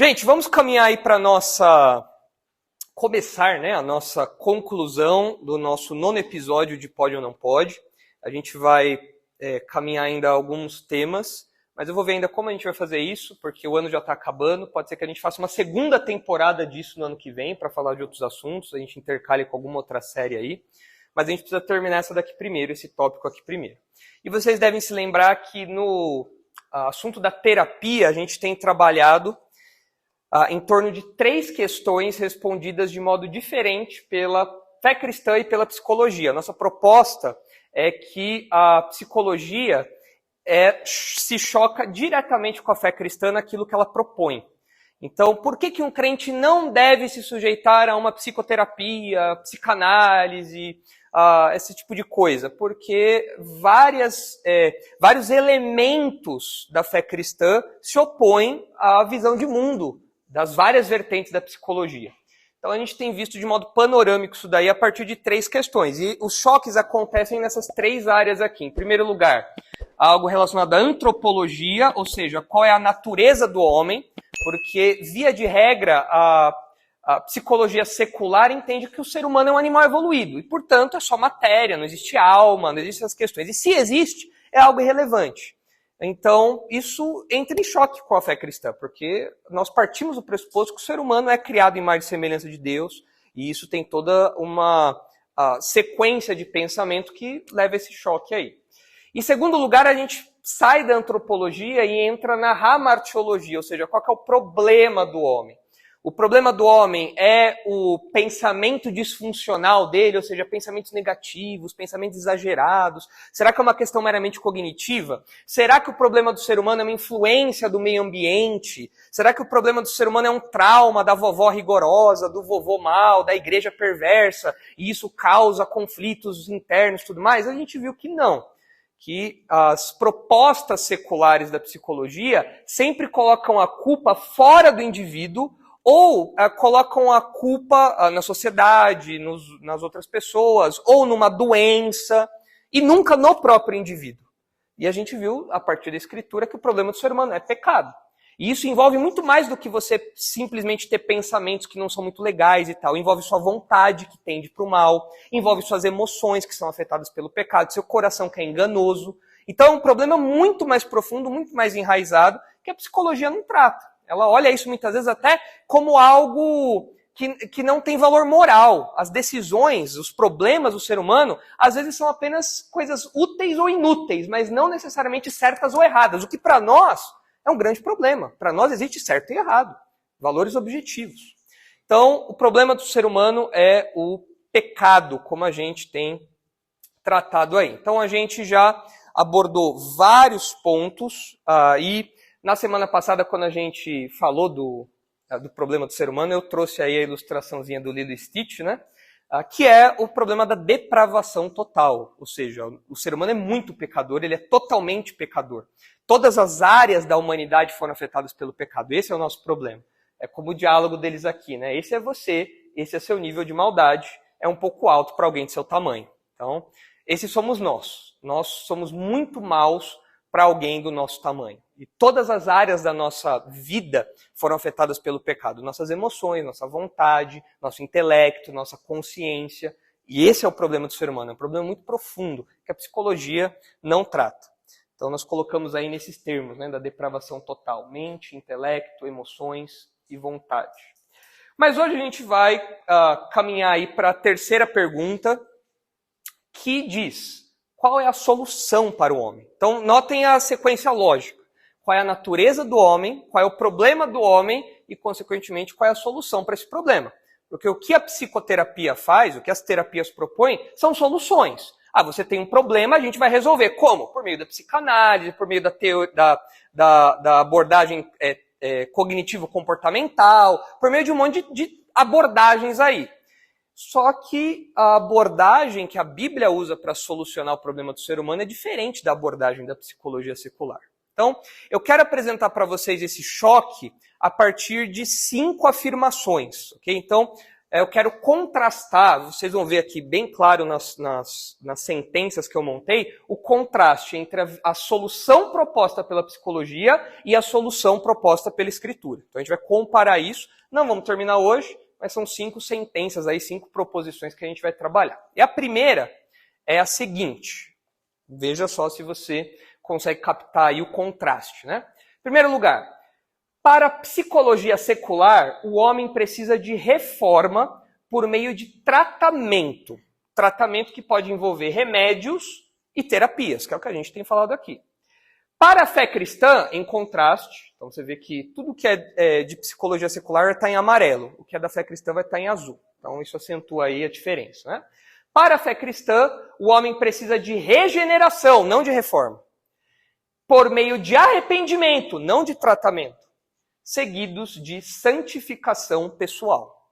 Gente, vamos caminhar aí para começar, né, a nossa conclusão do nosso 9º episódio de Pode ou Não Pode. A gente vai caminhar ainda alguns temas, mas eu vou ver ainda como a gente vai fazer isso, porque o ano já está acabando. Pode ser que a gente faça uma segunda temporada disso no ano que vem, para falar de outros assuntos, a gente intercale com alguma outra série aí. Mas a gente precisa terminar essa daqui primeiro, esse tópico aqui primeiro. E vocês devem se lembrar que no assunto da terapia, a gente tem trabalhado em torno de 3 questões respondidas de modo diferente pela fé cristã e pela psicologia. Nossa proposta é que a psicologia se choca diretamente com a fé cristã naquilo que ela propõe. Então, por que um crente não deve se sujeitar a uma psicoterapia, psicanálise, esse tipo de coisa? Porque vários elementos da fé cristã se opõem à visão de mundo das várias vertentes da psicologia. Então a gente tem visto de modo panorâmico isso daí a partir de 3 questões. E os choques acontecem nessas 3 áreas aqui. Em primeiro lugar, algo relacionado à antropologia, ou seja, qual é a natureza do homem, porque, via de regra, a psicologia secular entende que o ser humano é um animal evoluído, e, portanto, é só matéria, não existe alma, não existem essas questões. E se existe, é algo irrelevante. Então, isso entra em choque com a fé cristã, porque nós partimos do pressuposto que o ser humano é criado em imagem e semelhança de Deus, e isso tem toda uma sequência de pensamento que leva a esse choque aí. Em segundo lugar, a gente sai da antropologia e entra na hamartiologia, ou seja, qual que é o problema do homem. O problema do homem é o pensamento disfuncional dele, ou seja, pensamentos negativos, pensamentos exagerados. Será que é uma questão meramente cognitiva? Será que o problema do ser humano é uma influência do meio ambiente? Será que o problema do ser humano é um trauma da vovó rigorosa, do vovô mau, da igreja perversa, e isso causa conflitos internos e tudo mais? A gente viu que não. Que as propostas seculares da psicologia sempre colocam a culpa fora do indivíduo, ou colocam a culpa na sociedade, nas outras pessoas, ou numa doença, e nunca no próprio indivíduo. E a gente viu, a partir da escritura, que o problema do ser humano é pecado. E isso envolve muito mais do que você simplesmente ter pensamentos que não são muito legais e tal. Envolve sua vontade, que tende para o mal, envolve suas emoções, que são afetadas pelo pecado, seu coração, que é enganoso. Então é um problema muito mais profundo, muito mais enraizado, que a psicologia não trata. Ela olha isso muitas vezes até como algo que não tem valor moral. As decisões, os problemas do ser humano, às vezes são apenas coisas úteis ou inúteis, mas não necessariamente certas ou erradas. O que para nós é um grande problema. Para nós existe certo e errado. Valores objetivos. Então, o problema do ser humano é o pecado, como a gente tem tratado aí. Então, a gente já abordou vários pontos e na semana passada, quando a gente falou do problema do ser humano, eu trouxe aí a ilustraçãozinha do Lilo e Stitch, né? Que é o problema da depravação total. Ou seja, o ser humano é muito pecador, ele é totalmente pecador. Todas as áreas da humanidade foram afetadas pelo pecado. Esse é o nosso problema. É como o diálogo deles aqui, né? Esse é você, esse é seu nível de maldade, é um pouco alto para alguém de seu tamanho. Então, esses somos nós. Nós somos muito maus para alguém do nosso tamanho. E todas as áreas da nossa vida foram afetadas pelo pecado. Nossas emoções, nossa vontade, nosso intelecto, nossa consciência. E esse é o problema do ser humano. É um problema muito profundo que a psicologia não trata. Então nós colocamos aí nesses termos, né, da depravação total. Mente, intelecto, emoções e vontade. Mas hoje a gente vai caminhar aí para a terceira pergunta, que diz: qual é a solução para o homem? Então notem a sequência lógica. Qual é a natureza do homem, qual é o problema do homem e, consequentemente, qual é a solução para esse problema. Porque o que a psicoterapia faz, o que as terapias propõem, são soluções. Você tem um problema, a gente vai resolver. Como? Por meio da psicanálise, por meio da abordagem cognitivo-comportamental, por meio de um monte de abordagens aí. Só que a abordagem que a Bíblia usa para solucionar o problema do ser humano é diferente da abordagem da psicologia secular. Então, eu quero apresentar para vocês esse choque a partir de 5 afirmações. Okay? Então, eu quero contrastar, vocês vão ver aqui bem claro nas sentenças que eu montei, o contraste entre a solução proposta pela psicologia e a solução proposta pela escritura. Então a gente vai comparar isso, não vamos terminar hoje, mas são 5 sentenças aí, 5 proposições que a gente vai trabalhar. E a primeira é a seguinte, veja só se você consegue captar aí o contraste, né? Em primeiro lugar, para a psicologia secular, o homem precisa de reforma por meio de tratamento. Tratamento que pode envolver remédios e terapias, que é o que a gente tem falado aqui. Para a fé cristã, em contraste, então você vê que tudo que é de psicologia secular está em amarelo, o que é da fé cristã vai estar em azul. Então isso acentua aí a diferença, né? Para a fé cristã, o homem precisa de regeneração, não de reforma. Por meio de arrependimento, não de tratamento, seguidos de santificação pessoal.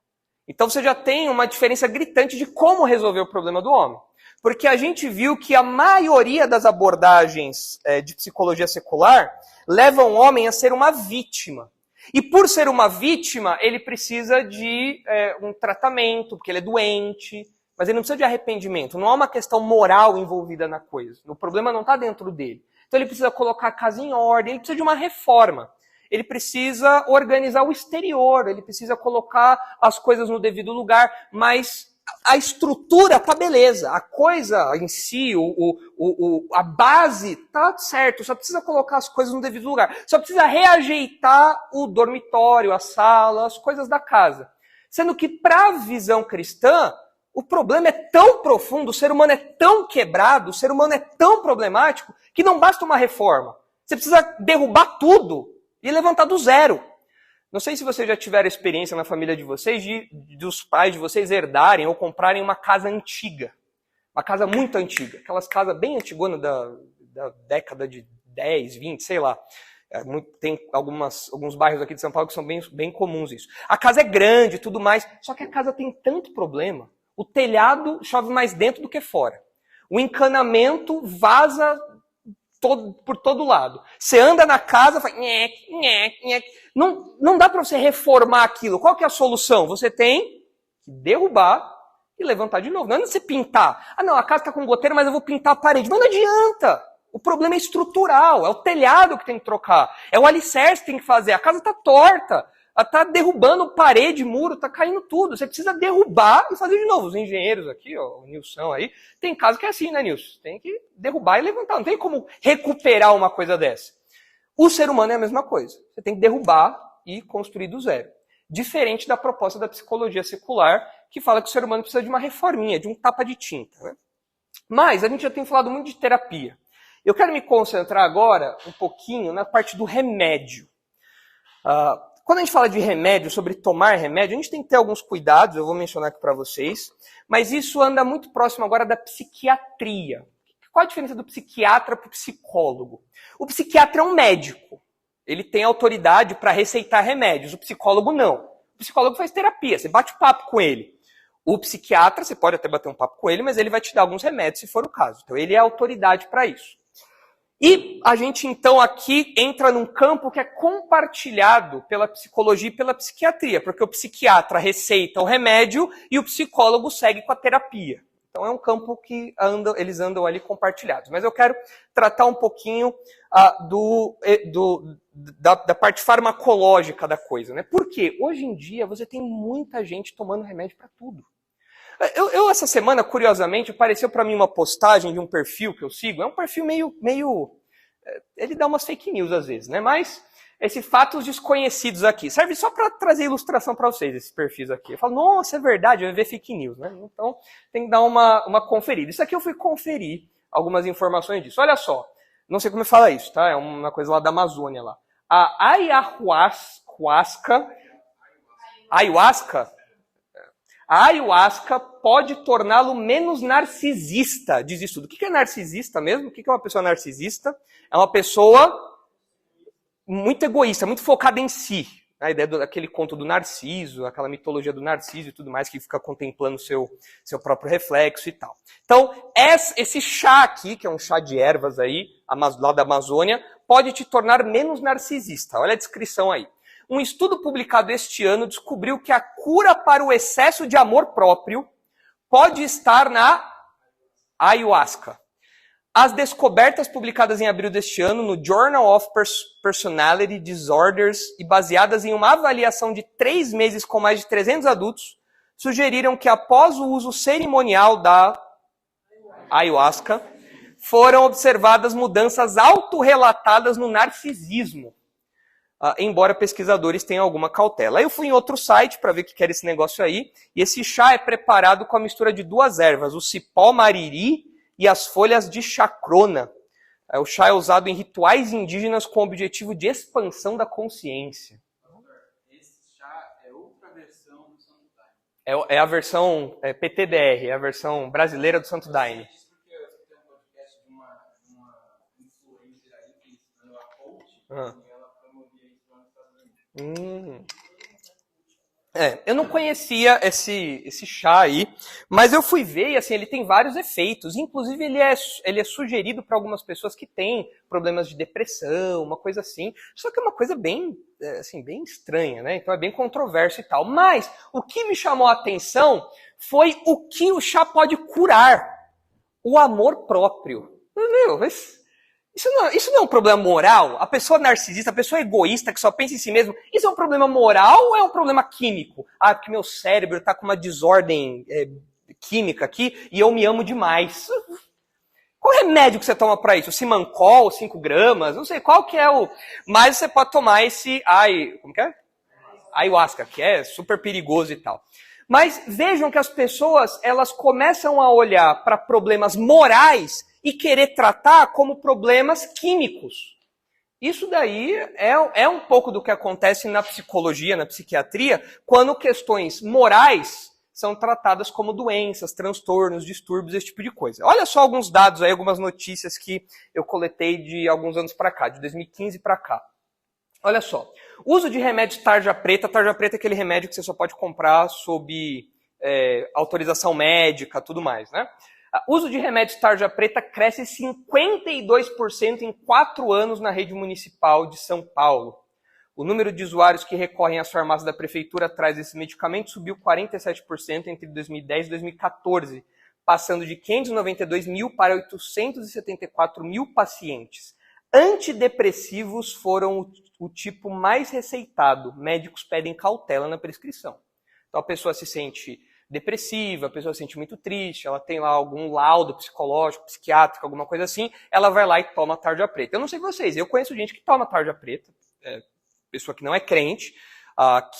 Então você já tem uma diferença gritante de como resolver o problema do homem. Porque a gente viu que a maioria das abordagens de psicologia secular levam o homem a ser uma vítima. E por ser uma vítima, ele precisa de um tratamento, porque ele é doente, mas ele não precisa de arrependimento. Não há uma questão moral envolvida na coisa. O problema não está dentro dele. Então ele precisa colocar a casa em ordem, ele precisa de uma reforma. Ele precisa organizar o exterior, ele precisa colocar as coisas no devido lugar, mas a estrutura tá beleza, a coisa em si, a base tá certo, só precisa colocar as coisas no devido lugar. Só precisa reajeitar o dormitório, a sala, as coisas da casa. Sendo que para a visão cristã, o problema é tão profundo, o ser humano é tão quebrado, o ser humano é tão problemático, que não basta uma reforma. Você precisa derrubar tudo e levantar do zero. Não sei se vocês já tiveram experiência na família de vocês, dos pais de vocês herdarem ou comprarem uma casa antiga. Uma casa muito antiga. Aquelas casas bem antigonas da década de 10, 20, sei lá. Tem alguns bairros aqui de São Paulo que são bem comuns isso. A casa é grande e tudo mais, só que a casa tem tanto problema. O telhado chove mais dentro do que fora. O encanamento vaza por todo lado. Você anda na casa, faz nhec, nhec, nhec. Não dá para você reformar aquilo. Qual que é a solução? Você tem que derrubar e levantar de novo. Não adianta você pintar. Ah, não, a casa está com goteira, mas eu vou pintar a parede. Mas não adianta. O problema é estrutural. É o telhado que tem que trocar. É o alicerce que tem que fazer. A casa está torta. Ela está derrubando parede, muro, está caindo tudo. Você precisa derrubar e fazer de novo. Os engenheiros aqui, ó, o Nilson aí, tem casa que é assim, né, Nilson? Tem que derrubar e levantar. Não tem como recuperar uma coisa dessa. O ser humano é a mesma coisa. Você tem que derrubar e construir do zero. Diferente da proposta da psicologia secular, que fala que o ser humano precisa de uma reforminha, de um tapa de tinta. Né? Mas a gente já tem falado muito de terapia. Eu quero me concentrar agora um pouquinho na parte do remédio. Quando a gente fala de remédio, sobre tomar remédio, a gente tem que ter alguns cuidados, eu vou mencionar aqui para vocês, mas isso anda muito próximo agora da psiquiatria. Qual a diferença do psiquiatra para o psicólogo? O psiquiatra é um médico, ele tem autoridade para receitar remédios, o psicólogo não. O psicólogo faz terapia, você bate papo com ele. O psiquiatra, você pode até bater um papo com ele, mas ele vai te dar alguns remédios, se for o caso. Então ele é autoridade para isso. E a gente, então, aqui entra num campo que é compartilhado pela psicologia e pela psiquiatria, porque o psiquiatra receita o remédio e o psicólogo segue com a terapia. Então é um campo que eles andam ali compartilhados. Mas eu quero tratar um pouquinho da parte farmacológica da coisa, né? Porque hoje em dia você tem muita gente tomando remédio para tudo. Eu essa semana, curiosamente, apareceu para mim uma postagem de um perfil que eu sigo. É um perfil meio... Ele dá umas fake news às vezes, né? Mas esse fatos desconhecidos aqui. Serve só para trazer ilustração para vocês, esses perfis aqui. Eu falo, nossa, é verdade, eu vou ver fake news, né? Então tem que dar uma conferida. Isso aqui eu fui conferir algumas informações disso. Olha só, não sei como fala isso, tá? É uma coisa lá da Amazônia lá. A ayahuasca pode torná-lo menos narcisista, diz isso tudo. O que é narcisista mesmo? O que é uma pessoa narcisista? É uma pessoa muito egoísta, muito focada em si. A ideia daquele conto do Narciso, aquela mitologia do Narciso e tudo mais, que fica contemplando o seu próprio reflexo e tal. Então, esse chá aqui, que é um chá de ervas aí, lá da Amazônia, pode te tornar menos narcisista. Olha a descrição aí. um estudo publicado este ano descobriu que a cura para o excesso de amor próprio pode estar na ayahuasca. As descobertas publicadas em abril deste ano no Journal of Personality Disorders e baseadas em uma avaliação de 3 meses com mais de 300 adultos, sugeriram que após o uso cerimonial da ayahuasca, foram observadas mudanças autorrelatadas no narcisismo, embora pesquisadores tenham alguma cautela. Aí eu fui em outro site para ver o que era esse negócio aí, e esse chá é preparado com a mistura de 2 ervas, o cipó mariri e as folhas de chacrona. O chá é usado em rituais indígenas com o objetivo de expansão da consciência. Esse chá é outra versão do Santo Daime. É a versão PTBR, é a versão brasileira do Santo Daime. Isso porque eu escutei um podcast de uma influencer aí, que é a coach, e ela promovia isso lá nos Estados Unidos. Eu não conhecia esse chá aí, mas eu fui ver e assim, ele tem vários efeitos. Inclusive, ele é sugerido para algumas pessoas que têm problemas de depressão, uma coisa assim. Só que é uma coisa bem estranha, né? Então é bem controverso e tal. Mas o que me chamou a atenção foi o que o chá pode curar. O amor próprio. Meu, mas isso não é um problema moral? A pessoa narcisista, a pessoa egoísta que só pensa em si mesmo, isso é um problema moral ou é um problema químico? Porque meu cérebro está com uma desordem química aqui e eu me amo demais. Qual remédio que você toma para isso? O Simancol, 5 gramas? Não sei qual que é o... Mas você pode tomar esse... Como que é? Ayahuasca, que é super perigoso e tal. Mas vejam que as pessoas, elas começam a olhar para problemas morais e querer tratar como problemas químicos. Isso daí é um pouco do que acontece na psicologia, na psiquiatria, quando questões morais são tratadas como doenças, transtornos, distúrbios, esse tipo de coisa. Olha só alguns dados aí, algumas notícias que eu coletei de alguns anos para cá, de 2015 para cá. Olha só, uso de remédios tarja preta é aquele remédio que você só pode comprar sob autorização médica, tudo mais, né? O uso de remédios tarja preta cresce 52% em 4 anos na rede municipal de São Paulo. O número de usuários que recorrem às farmácias da prefeitura atrás desses medicamentos subiu 47% entre 2010 e 2014, passando de 592 mil para 874 mil pacientes. Antidepressivos foram o tipo mais receitado. Médicos pedem cautela na prescrição. Então a pessoa se sente depressiva, a pessoa se sente muito triste, ela tem lá algum laudo psicológico, psiquiátrico, alguma coisa assim, ela vai lá e toma tarja preta. Eu não sei vocês, eu conheço gente que toma tarja preta, pessoa que não é crente,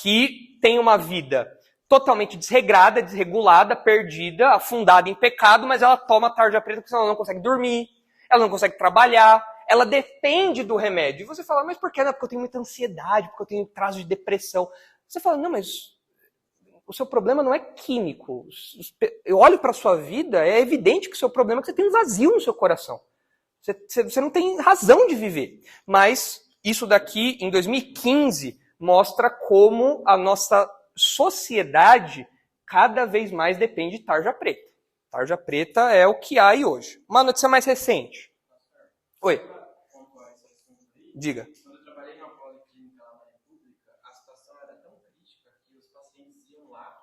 que tem uma vida totalmente desregrada, desregulada, perdida, afundada em pecado, mas ela toma tarja preta porque senão ela não consegue dormir, ela não consegue trabalhar, ela depende do remédio. E você fala, mas por que? Não, porque eu tenho muita ansiedade, porque eu tenho traço de depressão. Você fala, não, mas o seu problema não é químico. Eu olho para a sua vida, é evidente que o seu problema é que você tem um vazio no seu coração. Você não tem razão de viver. Mas isso daqui, em 2015, mostra como a nossa sociedade cada vez mais depende de tarja preta. Tarja preta é o que há aí hoje. Uma notícia mais recente. Oi. Diga. Quando eu trabalhei numa policlínica lá na República, a situação era tão crítica que os pacientes iam lá,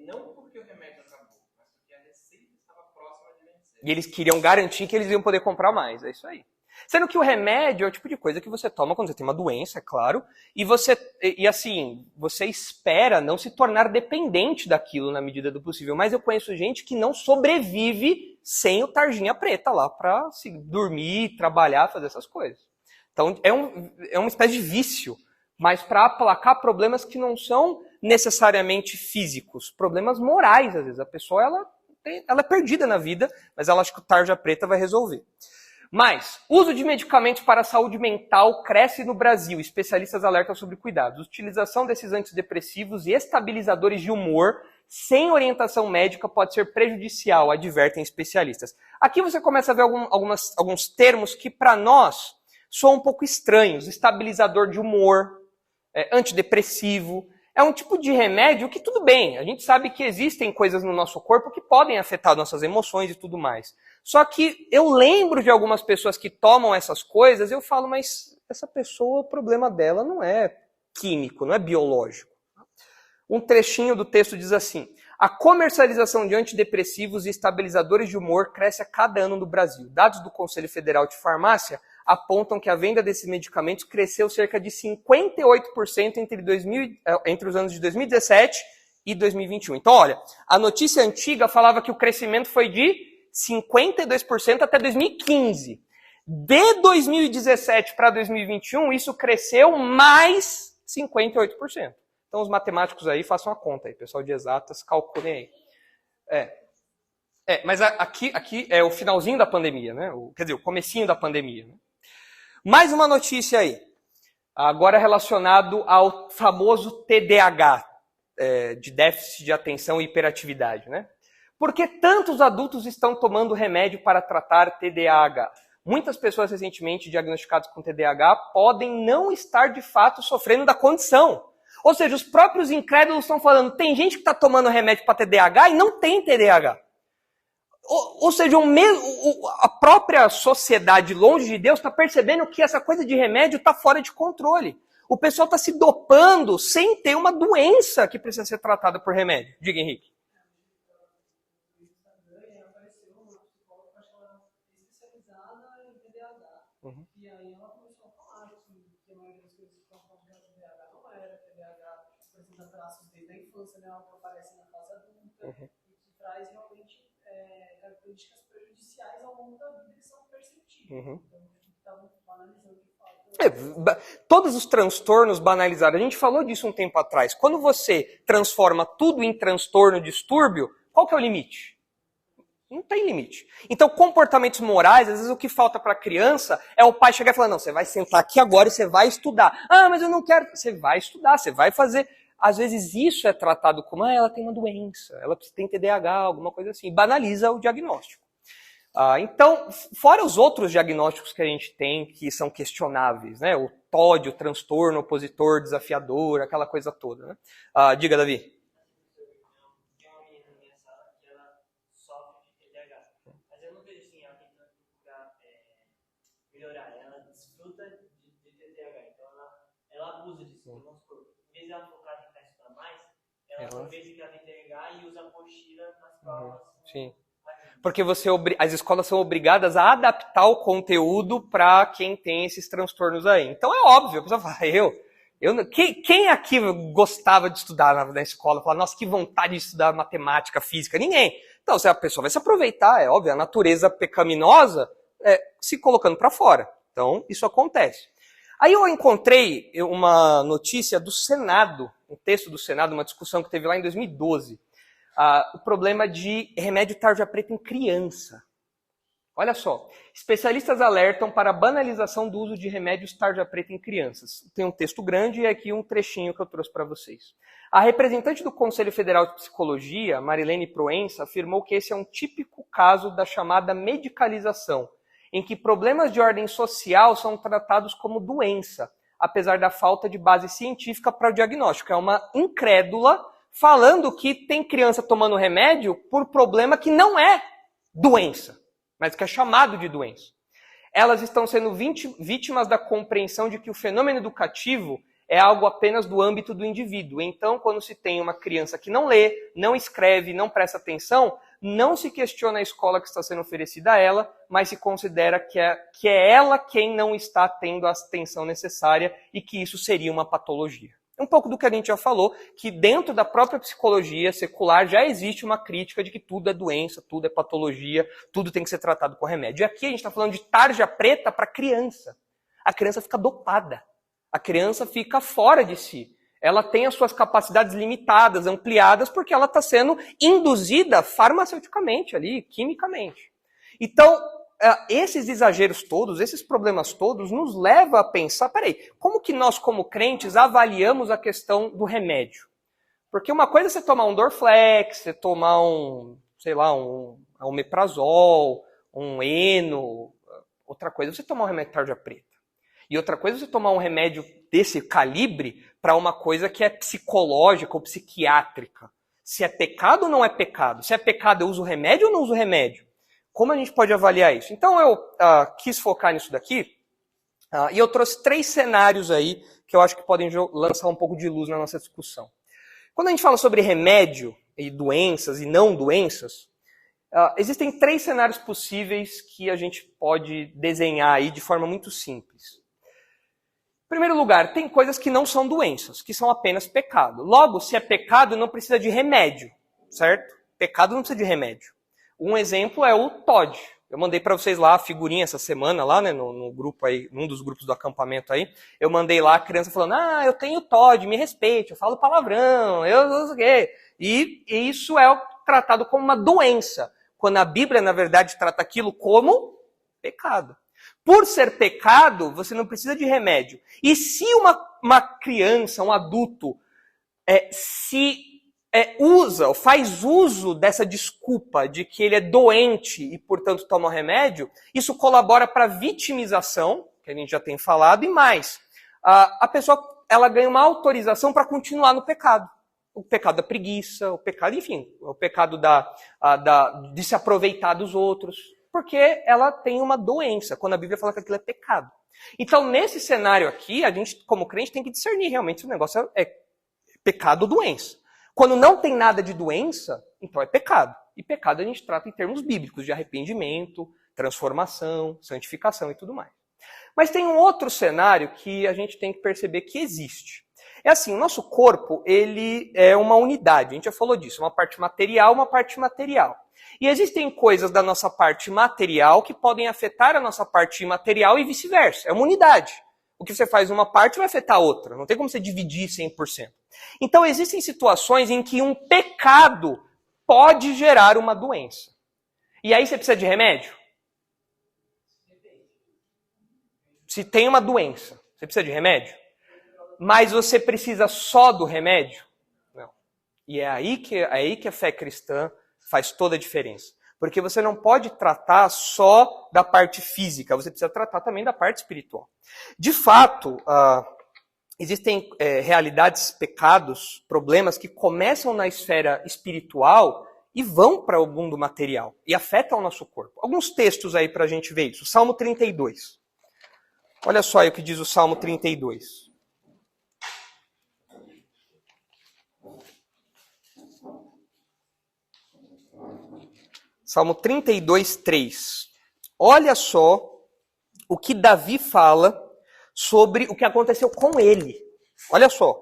não porque o remédio acabou, mas porque a receita estava próxima de vencer. E eles queriam garantir que eles iam poder comprar mais, é isso aí. Sendo que o remédio é o tipo de coisa que você toma quando você tem uma doença, é claro, e você espera não se tornar dependente daquilo na medida do possível. Mas eu conheço gente que não sobrevive sem o tarjinha preta lá para dormir, trabalhar, fazer essas coisas. Então é uma espécie de vício, mas para aplacar problemas que não são necessariamente físicos, problemas morais, às vezes. A pessoa ela é perdida na vida, mas ela acha que o tarja preta vai resolver. Mas, uso de medicamentos para a saúde mental cresce no Brasil. Especialistas alertam sobre cuidados. Utilização desses antidepressivos e estabilizadores de humor sem orientação médica pode ser prejudicial, advertem especialistas. Aqui você começa a ver alguns termos que para nós soam um pouco estranhos. Estabilizador de humor, antidepressivo. É um tipo de remédio que tudo bem, a gente sabe que existem coisas no nosso corpo que podem afetar nossas emoções e tudo mais. Só que eu lembro de algumas pessoas que tomam essas coisas e eu falo, mas essa pessoa, o problema dela não é químico, não é biológico. Um trechinho do texto diz assim: a comercialização de antidepressivos e estabilizadores de humor cresce a cada ano no Brasil. Dados do Conselho Federal de Farmácia apontam que a venda desses medicamentos cresceu cerca de 58% entre os anos de 2017 e 2021. Então, olha, a notícia antiga falava que o crescimento foi de 52% até 2015. De 2017 para 2021, isso cresceu mais 58%. Então, os matemáticos aí, façam a conta aí. Pessoal de exatas, calculem aí. Mas aqui é o finalzinho da pandemia, né? Quer dizer, o comecinho da pandemia. Né? Mais uma notícia aí. Agora relacionado ao famoso TDAH, de déficit de atenção e hiperatividade, né? Por que tantos adultos estão tomando remédio para tratar TDAH? Muitas pessoas recentemente diagnosticadas com TDAH podem não estar de fato sofrendo da condição. Ou seja, os próprios incrédulos estão falando, tem gente que está tomando remédio para TDAH e não tem TDAH. Ou seja, a própria sociedade longe de Deus está percebendo que essa coisa de remédio está fora de controle. O pessoal está se dopando sem ter uma doença que precisa ser tratada por remédio. Diga, Henrique. Uhum. E aí ela começou a falar que a maioria das coisas que estão falando de TDAH não era TDAH, apresenta traços desde a infância, né, que aparece na fase adulta, e que traz realmente características prejudiciais ao longo da vida que são perceptíveis. Então, a gente estava banalizando de fato. Todos os transtornos banalizados, a gente falou disso um tempo atrás. Quando você transforma tudo em transtorno, distúrbio, qual que é o limite? Não tem limite. Então, comportamentos morais, às vezes o que falta para a criança é o pai chegar e falar, não, você vai sentar aqui agora e você vai estudar. Ah, mas eu não quero. Você vai estudar, você vai fazer. Às vezes isso é tratado como, ela tem uma doença, ela tem TDAH, alguma coisa assim. Banaliza o diagnóstico. Então, fora os outros diagnósticos que a gente tem que são questionáveis, né? O TOD, o transtorno opositor desafiador, aquela coisa toda. Né? Diga, Davi. Ela desfruta de TDAH, então ela abusa disso. Vamos supor, em vez de ela focar em tentar estudar mais, ela aproveita que ela tem TDAH e usa a apostila nas provas. Sim. Porque as escolas são obrigadas a adaptar o conteúdo para quem tem esses transtornos aí. Então é óbvio, a pessoa fala, quem aqui gostava de estudar na escola? Fala, nossa, que vontade de estudar matemática, física? Ninguém. Então a pessoa vai se aproveitar, é óbvio, a natureza pecaminosa se colocando para fora. Então, isso acontece. Aí eu encontrei uma notícia do Senado, um texto do Senado, uma discussão que teve lá em 2012. O problema de remédio tarja preta em criança. Olha só, especialistas alertam para a banalização do uso de remédios tarja preta em crianças. Tem um texto grande e aqui um trechinho que eu trouxe para vocês. A representante do Conselho Federal de Psicologia, Marilene Proença, afirmou que esse é um típico caso da chamada medicalização, em que problemas de ordem social são tratados como doença, apesar da falta de base científica para o diagnóstico. É uma incrédula falando que tem criança tomando remédio por problema que não é doença, mas que é chamado de doença. Elas estão sendo vítimas da compreensão de que o fenômeno educativo é algo apenas do âmbito do indivíduo. Então, quando se tem uma criança que não lê, não escreve, não presta atenção, não se questiona a escola que está sendo oferecida a ela, mas se considera que é ela quem não está tendo a atenção necessária e que isso seria uma patologia. Um pouco do que a gente já falou, que dentro da própria psicologia secular já existe uma crítica de que tudo é doença, tudo é patologia, tudo tem que ser tratado com remédio. E aqui a gente está falando de tarja preta para criança. A criança fica dopada. A criança fica fora de si. Ela tem as suas capacidades limitadas, ampliadas, porque ela está sendo induzida farmaceuticamente ali, quimicamente. Então, esses exageros todos, esses problemas todos, nos levam a pensar, como que nós, como crentes, avaliamos a questão do remédio? Porque uma coisa é você tomar um Dorflex, você tomar um omeprazol, um Eno, outra coisa é você tomar um remédio tarja preta. E outra coisa é você tomar um remédio desse calibre para uma coisa que é psicológica ou psiquiátrica. Se é pecado ou não é pecado? Se é pecado, eu uso remédio ou não uso remédio? Como a gente pode avaliar isso? Então eu quis focar nisso daqui e eu trouxe 3 cenários aí que eu acho que podem lançar um pouco de luz na nossa discussão. Quando a gente fala sobre remédio e doenças e não doenças, existem 3 cenários possíveis que a gente pode desenhar aí de forma muito simples. Em primeiro lugar, tem coisas que não são doenças, que são apenas pecado. Logo, se é pecado, não precisa de remédio, certo? Pecado não precisa de remédio. Um exemplo é o TOD. Eu mandei para vocês lá a figurinha essa semana, lá, né, no grupo aí, num dos grupos do acampamento aí. Eu mandei lá a criança falando, eu tenho TOD, me respeite, eu falo palavrão, eu não sei o quê. E isso é tratado como uma doença, quando a Bíblia, na verdade, trata aquilo como pecado. Por ser pecado, você não precisa de remédio. E se uma criança, um adulto, usa ou faz uso dessa desculpa de que ele é doente e, portanto, toma remédio, isso colabora para a vitimização, que a gente já tem falado, e mais. A pessoa ela ganha uma autorização para continuar no pecado. O pecado da preguiça, o pecado, enfim, o pecado de se aproveitar dos outros, porque ela tem uma doença, quando a Bíblia fala que aquilo é pecado. Então, nesse cenário aqui, a gente, como crente, tem que discernir realmente se o negócio é pecado ou doença. Quando não tem nada de doença, então é pecado. E pecado a gente trata em termos bíblicos, de arrependimento, transformação, santificação e tudo mais. Mas tem um outro cenário que a gente tem que perceber que existe. É assim, o nosso corpo, ele é uma unidade, a gente já falou disso, uma parte material, uma parte imaterial. E existem coisas da nossa parte material que podem afetar a nossa parte imaterial e vice-versa. É uma unidade. O que você faz numa parte vai afetar a outra. Não tem como você dividir 100%. Então, existem situações em que um pecado pode gerar uma doença. E aí você precisa de remédio? Se tem uma doença, você precisa de remédio? Mas você precisa só do remédio? Não. E é aí que a fé cristã faz toda a diferença. Porque você não pode tratar só da parte física, você precisa tratar também da parte espiritual. De fato, existem realidades, pecados, problemas que começam na esfera espiritual e vão para o mundo material e afetam o nosso corpo. Alguns textos aí para a gente ver isso. Salmo 32. Olha só aí o que diz o Salmo 32. Salmo 32, 3. Olha só o que Davi fala sobre o que aconteceu com ele. Olha só.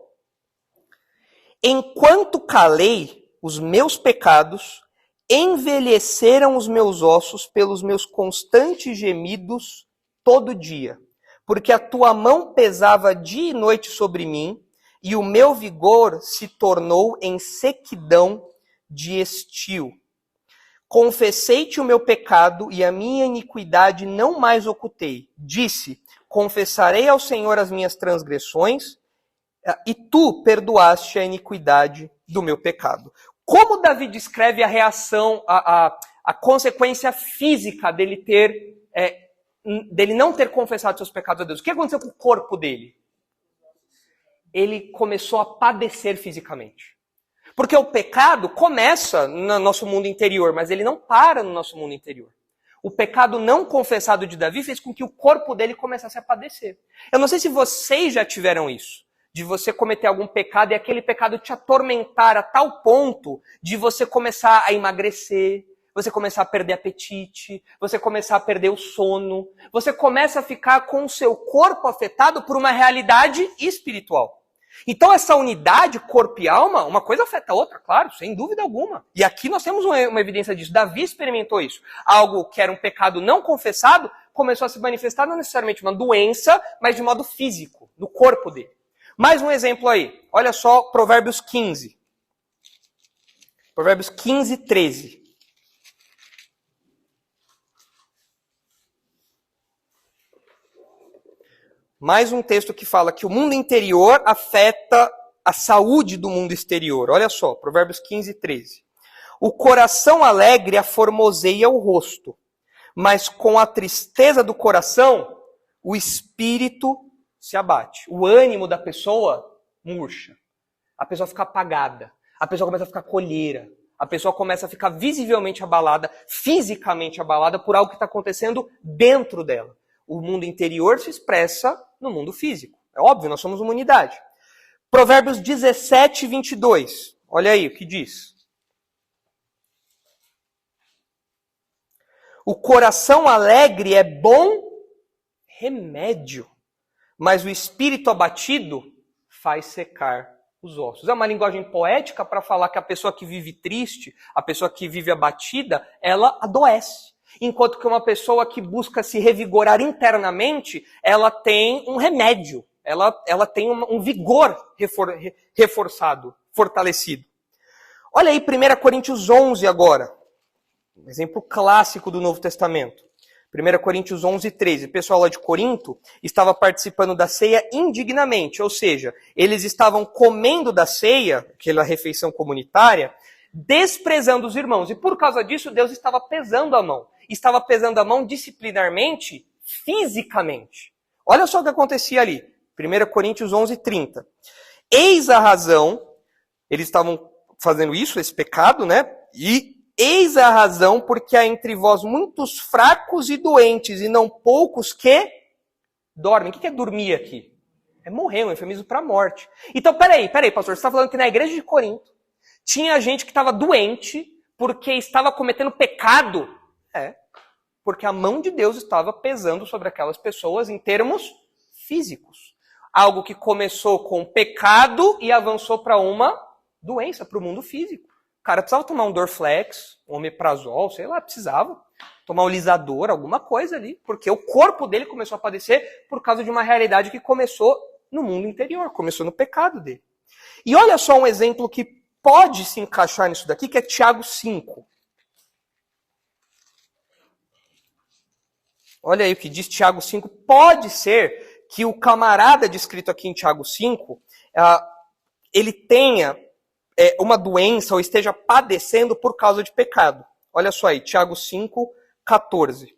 Enquanto calei os meus pecados, envelheceram os meus ossos pelos meus constantes gemidos todo dia. Porque a tua mão pesava dia e noite sobre mim, e o meu vigor se tornou em sequidão de estio. Confessei-te o meu pecado e a minha iniquidade não mais ocultei. Disse, confessarei ao Senhor as minhas transgressões e tu perdoaste a iniquidade do meu pecado. Como Davi descreve a reação, a consequência física dele não ter confessado seus pecados a Deus? O que aconteceu com o corpo dele? Ele começou a padecer fisicamente. Porque o pecado começa no nosso mundo interior, mas ele não para no nosso mundo interior. O pecado não confessado de Davi fez com que o corpo dele começasse a padecer. Eu não sei se vocês já tiveram isso, de você cometer algum pecado e aquele pecado te atormentar a tal ponto de você começar a emagrecer, você começar a perder apetite, você começar a perder o sono, você começa a ficar com o seu corpo afetado por uma realidade espiritual. Então essa unidade, corpo e alma, uma coisa afeta a outra, claro, sem dúvida alguma. E aqui nós temos uma evidência disso. Davi experimentou isso. Algo que era um pecado não confessado começou a se manifestar não necessariamente uma doença, mas de modo físico, no corpo dele. Mais um exemplo aí. Olha só Provérbios 15. Provérbios 15, 13. Mais um texto que fala que o mundo interior afeta a saúde do mundo exterior. Olha só, Provérbios 15, 13. O coração alegre aformoseia o rosto, mas com a tristeza do coração, o espírito se abate. O ânimo da pessoa murcha. A pessoa fica apagada. A pessoa começa a ficar colheira. A pessoa começa a ficar visivelmente abalada, fisicamente abalada por algo que está acontecendo dentro dela. O mundo interior se expressa no mundo físico. É óbvio, nós somos uma unidade. Provérbios 17, 22. Olha aí o que diz. O coração alegre é bom remédio, mas o espírito abatido faz secar os ossos. É uma linguagem poética para falar que a pessoa que vive triste, a pessoa que vive abatida, ela adoece. Enquanto que uma pessoa que busca se revigorar internamente, ela tem um remédio, ela tem um vigor reforçado, fortalecido. Olha aí 1 Coríntios 11 agora, um exemplo clássico do Novo Testamento. 1 Coríntios 11, 13. O pessoal lá de Corinto estava participando da ceia indignamente, ou seja, eles estavam comendo da ceia, aquela refeição comunitária, desprezando os irmãos. E por causa disso, Deus estava pesando a mão. Estava pesando a mão disciplinarmente, fisicamente. Olha só o que acontecia ali. 1 Coríntios 11, 30. Eis a razão, eles estavam fazendo isso, esse pecado, né? E eis a razão porque há entre vós muitos fracos e doentes, e não poucos que dormem. O que é dormir aqui? É morrer, um eufemismo para a morte. Então, peraí, pastor, você está falando que na igreja de Corinto tinha gente que estava doente porque estava cometendo pecado? É, porque a mão de Deus estava pesando sobre aquelas pessoas em termos físicos. Algo que começou com pecado e avançou para uma doença, para o mundo físico. O cara precisava tomar um Dorflex, um omeprazol, sei lá, precisava. Tomar um lisador, alguma coisa ali. Porque o corpo dele começou a padecer por causa de uma realidade que começou no mundo interior, começou no pecado dele. E olha só um exemplo que pode se encaixar nisso daqui, que é Tiago 5. Olha aí o que diz Tiago 5. Pode ser que o camarada descrito aqui em Tiago 5, ele tenha uma doença ou esteja padecendo por causa de pecado. Olha só aí, Tiago 5, 14.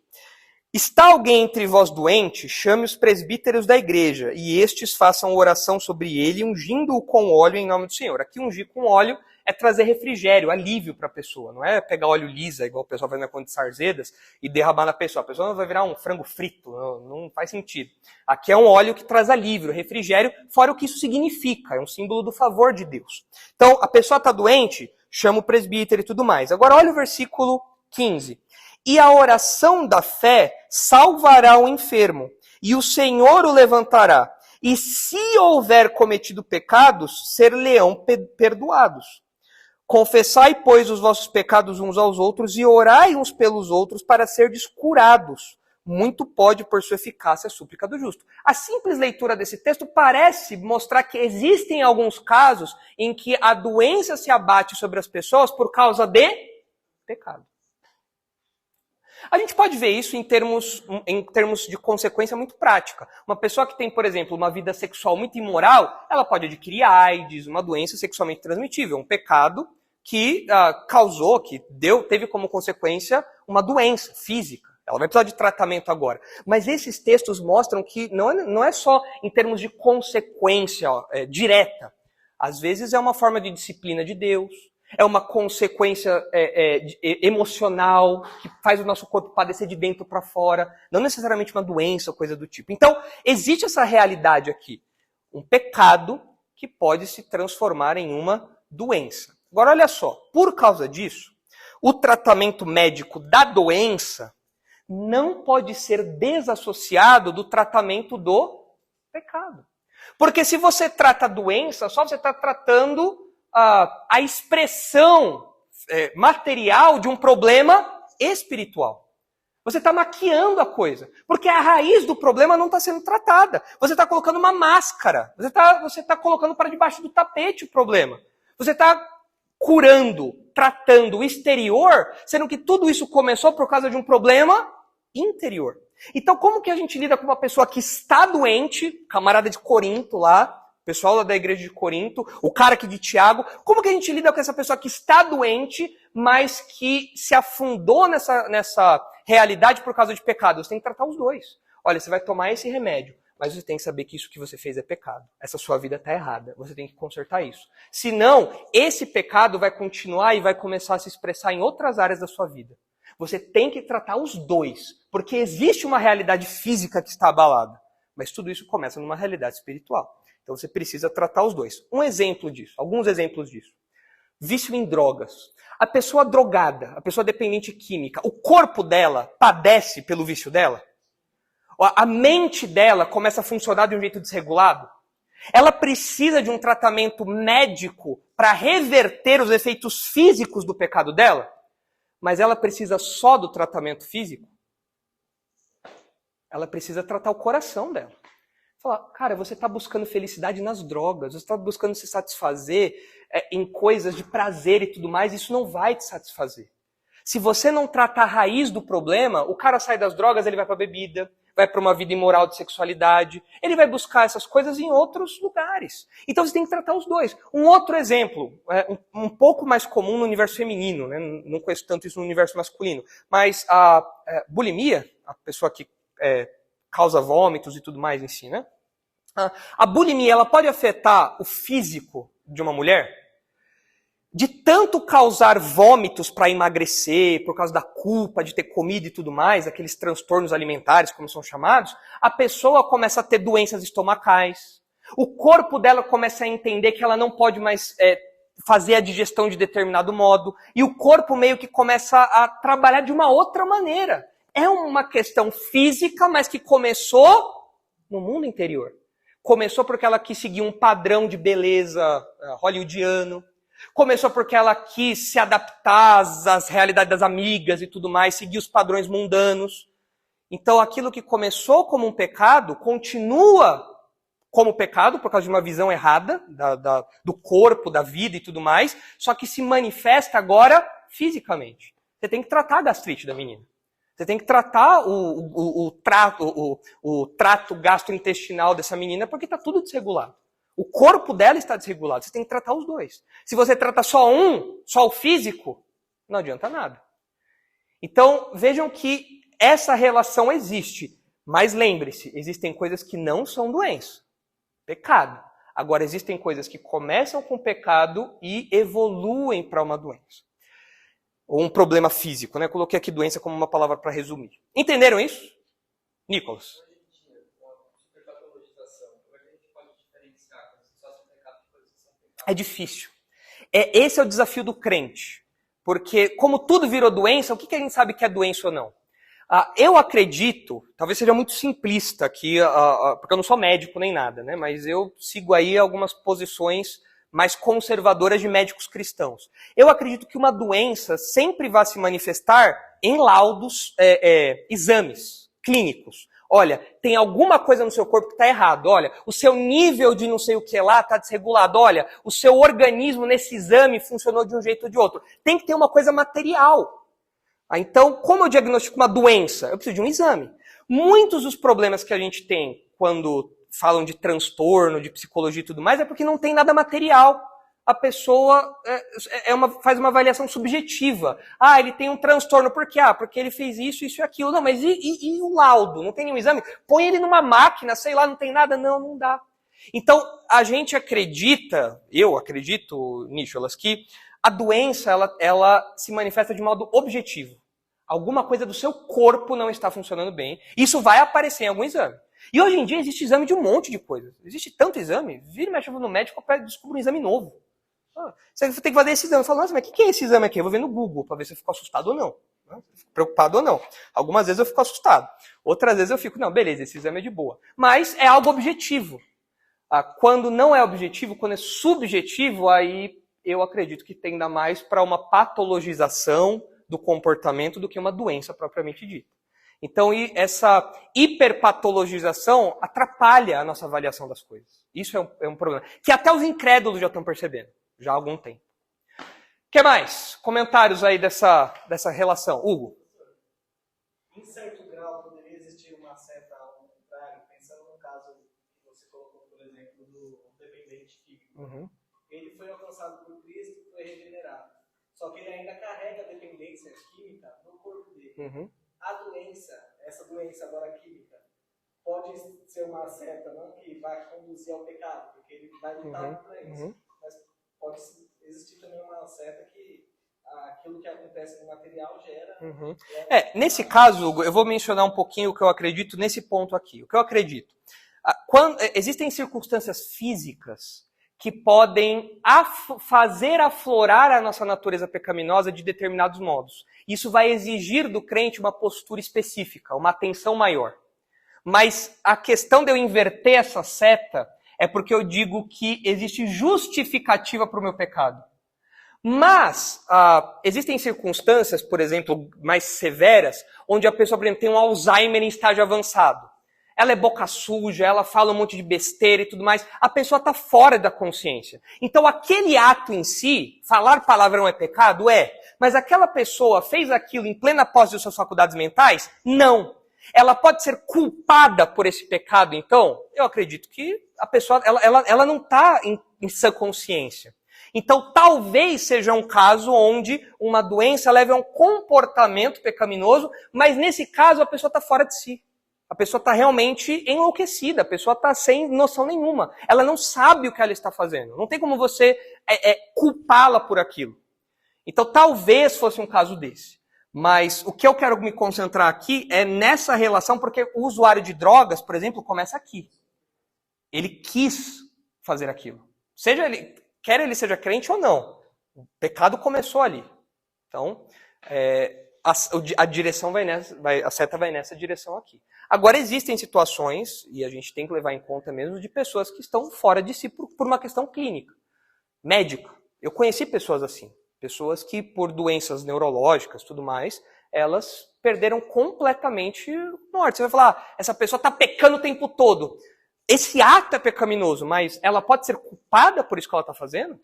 Está alguém entre vós doente? Chame os presbíteros da igreja, e estes façam oração sobre ele, ungindo-o com óleo em nome do Senhor. Aqui ungir com óleo é trazer refrigério, alívio para a pessoa. Não é pegar óleo lisa, igual o pessoal faz na conta de Sarzedas, e derramar na pessoa. A pessoa não vai virar um frango frito, não faz sentido. Aqui é um óleo que traz alívio, refrigério, fora o que isso significa. É um símbolo do favor de Deus. Então, a pessoa está doente, chama o presbítero e tudo mais. Agora, olha o versículo 15. E a oração da fé salvará o enfermo, e o Senhor o levantará. E se houver cometido pecados, ser-lhe-ão perdoados. Confessai, pois, os vossos pecados uns aos outros e orai uns pelos outros para serdes curados. Muito pode, por sua eficácia, a súplica do justo. A simples leitura desse texto parece mostrar que existem alguns casos em que a doença se abate sobre as pessoas por causa de pecado. A gente pode ver isso em termos de consequência muito prática. Uma pessoa que tem, por exemplo, uma vida sexual muito imoral, ela pode adquirir AIDS, uma doença sexualmente transmitível, um pecado que causou, teve como consequência uma doença física. Ela vai precisar de tratamento agora. Mas esses textos mostram que não é só em termos de consequência direta. Às vezes é uma forma de disciplina de Deus. É uma consequência emocional que faz o nosso corpo padecer de dentro para fora. Não necessariamente uma doença ou coisa do tipo. Então, existe essa realidade aqui. Um pecado que pode se transformar em uma doença. Agora, olha só. Por causa disso, o tratamento médico da doença não pode ser desassociado do tratamento do pecado. Porque se você trata a doença, só você está tratando a expressão material de um problema espiritual. Você está maquiando a coisa. Porque a raiz do problema não está sendo tratada. Você está colocando uma máscara. Você está colocando para debaixo do tapete o problema. Você está curando, tratando o exterior, sendo que tudo isso começou por causa de um problema interior. Então, como que a gente lida com uma pessoa que está doente, camarada de Corinto lá, pessoal lá da igreja de Corinto, o cara aqui de Tiago, como que a gente lida com essa pessoa que está doente, mas que se afundou nessa realidade por causa de pecado? Você tem que tratar os dois. Olha, você vai tomar esse remédio, mas você tem que saber que isso que você fez é pecado. Essa sua vida está errada. Você tem que consertar isso. Senão, esse pecado vai continuar e vai começar a se expressar em outras áreas da sua vida. Você tem que tratar os dois, porque existe uma realidade física que está abalada. Mas tudo isso começa numa realidade espiritual. Então você precisa tratar os dois. Um exemplo disso, alguns exemplos disso. Vício em drogas. A pessoa drogada, a pessoa dependente química, o corpo dela padece pelo vício dela? A mente dela começa a funcionar de um jeito desregulado? Ela precisa de um tratamento médico para reverter os efeitos físicos do pecado dela? Mas ela precisa só do tratamento físico? Ela precisa tratar o coração dela. Falar, cara, você está buscando felicidade nas drogas, você está buscando se satisfazer em coisas de prazer e tudo mais, isso não vai te satisfazer. Se você não tratar a raiz do problema, o cara sai das drogas, ele vai para a bebida, vai para uma vida imoral de sexualidade, ele vai buscar essas coisas em outros lugares. Então você tem que tratar os dois. Um outro exemplo, um pouco mais comum no universo feminino, né? Não conheço tanto isso no universo masculino, mas a bulimia, a pessoa que causa vômitos e tudo mais em si, né? A bulimia, ela pode afetar o físico de uma mulher? De tanto causar vômitos para emagrecer, por causa da culpa de ter comido e tudo mais, aqueles transtornos alimentares, como são chamados, a pessoa começa a ter doenças estomacais. O corpo dela começa a entender que ela não pode mais fazer a digestão de determinado modo. E o corpo meio que começa a trabalhar de uma outra maneira. É uma questão física, mas que começou no mundo interior. Começou porque ela quis seguir um padrão de beleza hollywoodiano. Começou porque ela quis se adaptar às realidades das amigas e tudo mais, seguir os padrões mundanos. Então aquilo que começou como um pecado, continua como pecado, por causa de uma visão errada do corpo, da vida e tudo mais, só que se manifesta agora fisicamente. Você tem que tratar a gastrite da menina. Você tem que tratar o trato gastrointestinal dessa menina, porque está tudo desregulado. O corpo dela está desregulado. Você tem que tratar os dois. Se você trata só só o físico, não adianta nada. Então, vejam que essa relação existe. Mas lembre-se, existem coisas que não são doença. Pecado. Agora, existem coisas que começam com pecado e evoluem para uma doença. Ou um problema físico, né? Coloquei aqui doença como uma palavra para resumir. Entenderam isso? Nicolas. É difícil. Esse é o desafio do crente. Porque, como tudo virou doença, o que a gente sabe que é doença ou não? Eu acredito, talvez seja muito simplista aqui, porque eu não sou médico nem nada, né? Mas eu sigo aí algumas posições mais conservadoras de médicos cristãos. Eu acredito que uma doença sempre vai se manifestar em laudos, exames clínicos. Olha, tem alguma coisa no seu corpo que está errado. Olha, o seu nível de não sei o que lá está desregulado. Olha, o seu organismo nesse exame funcionou de um jeito ou de outro. Tem que ter uma coisa material. Então, como eu diagnostico uma doença? Eu preciso de um exame. Muitos dos problemas que a gente tem quando falam de transtorno, de psicologia e tudo mais, é porque não tem nada material. A pessoa faz uma avaliação subjetiva. Ele tem um transtorno. Por quê? Porque ele fez isso, isso e aquilo. Não, mas e o laudo? Não tem nenhum exame? Põe ele numa máquina, sei lá, não tem nada? Não dá. Então, a gente acredita, eu acredito, Nicholas, que a doença, ela se manifesta de modo objetivo. Alguma coisa do seu corpo não está funcionando bem. Isso vai aparecer em algum exame. E hoje em dia existe exame de um monte de coisa. Existe tanto exame, vira e mexe no médico para descobrir um exame novo. Você tem que fazer esse exame. Fala, nossa, mas o que é esse exame aqui? Eu vou ver no Google para ver se eu fico assustado ou não. Preocupado ou não. Algumas vezes eu fico assustado. Outras vezes eu fico, não, beleza, esse exame é de boa. Mas é algo objetivo. Quando não é objetivo, quando é subjetivo, aí eu acredito que tenda mais para uma patologização do comportamento do que uma doença propriamente dita. Então, essa hiperpatologização atrapalha a nossa avaliação das coisas. Isso é um problema. Que até os incrédulos já estão percebendo. Já há algum tempo. O que mais? Comentários aí dessa relação. Hugo? Em certo grau, poderia existir uma certa ao contrário, pensando no caso que você colocou, por exemplo, do dependente químico. Uhum. Ele foi alcançado por Cristo e foi regenerado. Só que ele ainda carrega a dependência química no corpo dele. Uhum. A doença, essa doença agora química, pode ser uma seta, não que vai conduzir ao pecado, porque ele vai lutar contra isso. Uhum. Mas pode existir também uma seta que aquilo que acontece no material gera... Nesse caso, Hugo, eu vou mencionar um pouquinho o que eu acredito nesse ponto aqui. O que eu acredito? Existem circunstâncias físicas que podem fazer aflorar a nossa natureza pecaminosa de determinados modos. Isso vai exigir do crente uma postura específica, uma atenção maior. Mas a questão de eu inverter essa seta é porque eu digo que existe justificativa para o meu pecado. Mas existem circunstâncias, por exemplo, mais severas, onde a pessoa, por exemplo, tem um Alzheimer em estágio avançado. Ela é boca suja, ela fala um monte de besteira e tudo mais. A pessoa está fora da consciência. Então, aquele ato em si, falar palavrão é pecado? É. Mas aquela pessoa fez aquilo em plena posse de suas faculdades mentais? Não. Ela pode ser culpada por esse pecado, então? Eu acredito que a pessoa ela não está em sã consciência. Então, talvez seja um caso onde uma doença leve a um comportamento pecaminoso, mas nesse caso a pessoa está fora de si. A pessoa está realmente enlouquecida, a pessoa está sem noção nenhuma. Ela não sabe o que ela está fazendo. Não tem como você culpá-la por aquilo. Então, talvez fosse um caso desse. Mas o que eu quero me concentrar aqui é nessa relação, porque o usuário de drogas, por exemplo, começa aqui. Ele quis fazer aquilo. Quer ele seja crente ou não. O pecado começou ali. Então, a direção a seta vai nessa direção aqui. Agora, existem situações, e a gente tem que levar em conta mesmo, de pessoas que estão fora de si por uma questão clínica, médica. Eu conheci pessoas assim. Pessoas que, por doenças neurológicas e tudo mais, elas perderam completamente o norte. Você vai falar, essa pessoa está pecando o tempo todo. Esse ato é pecaminoso, mas ela pode ser culpada por isso que ela está fazendo?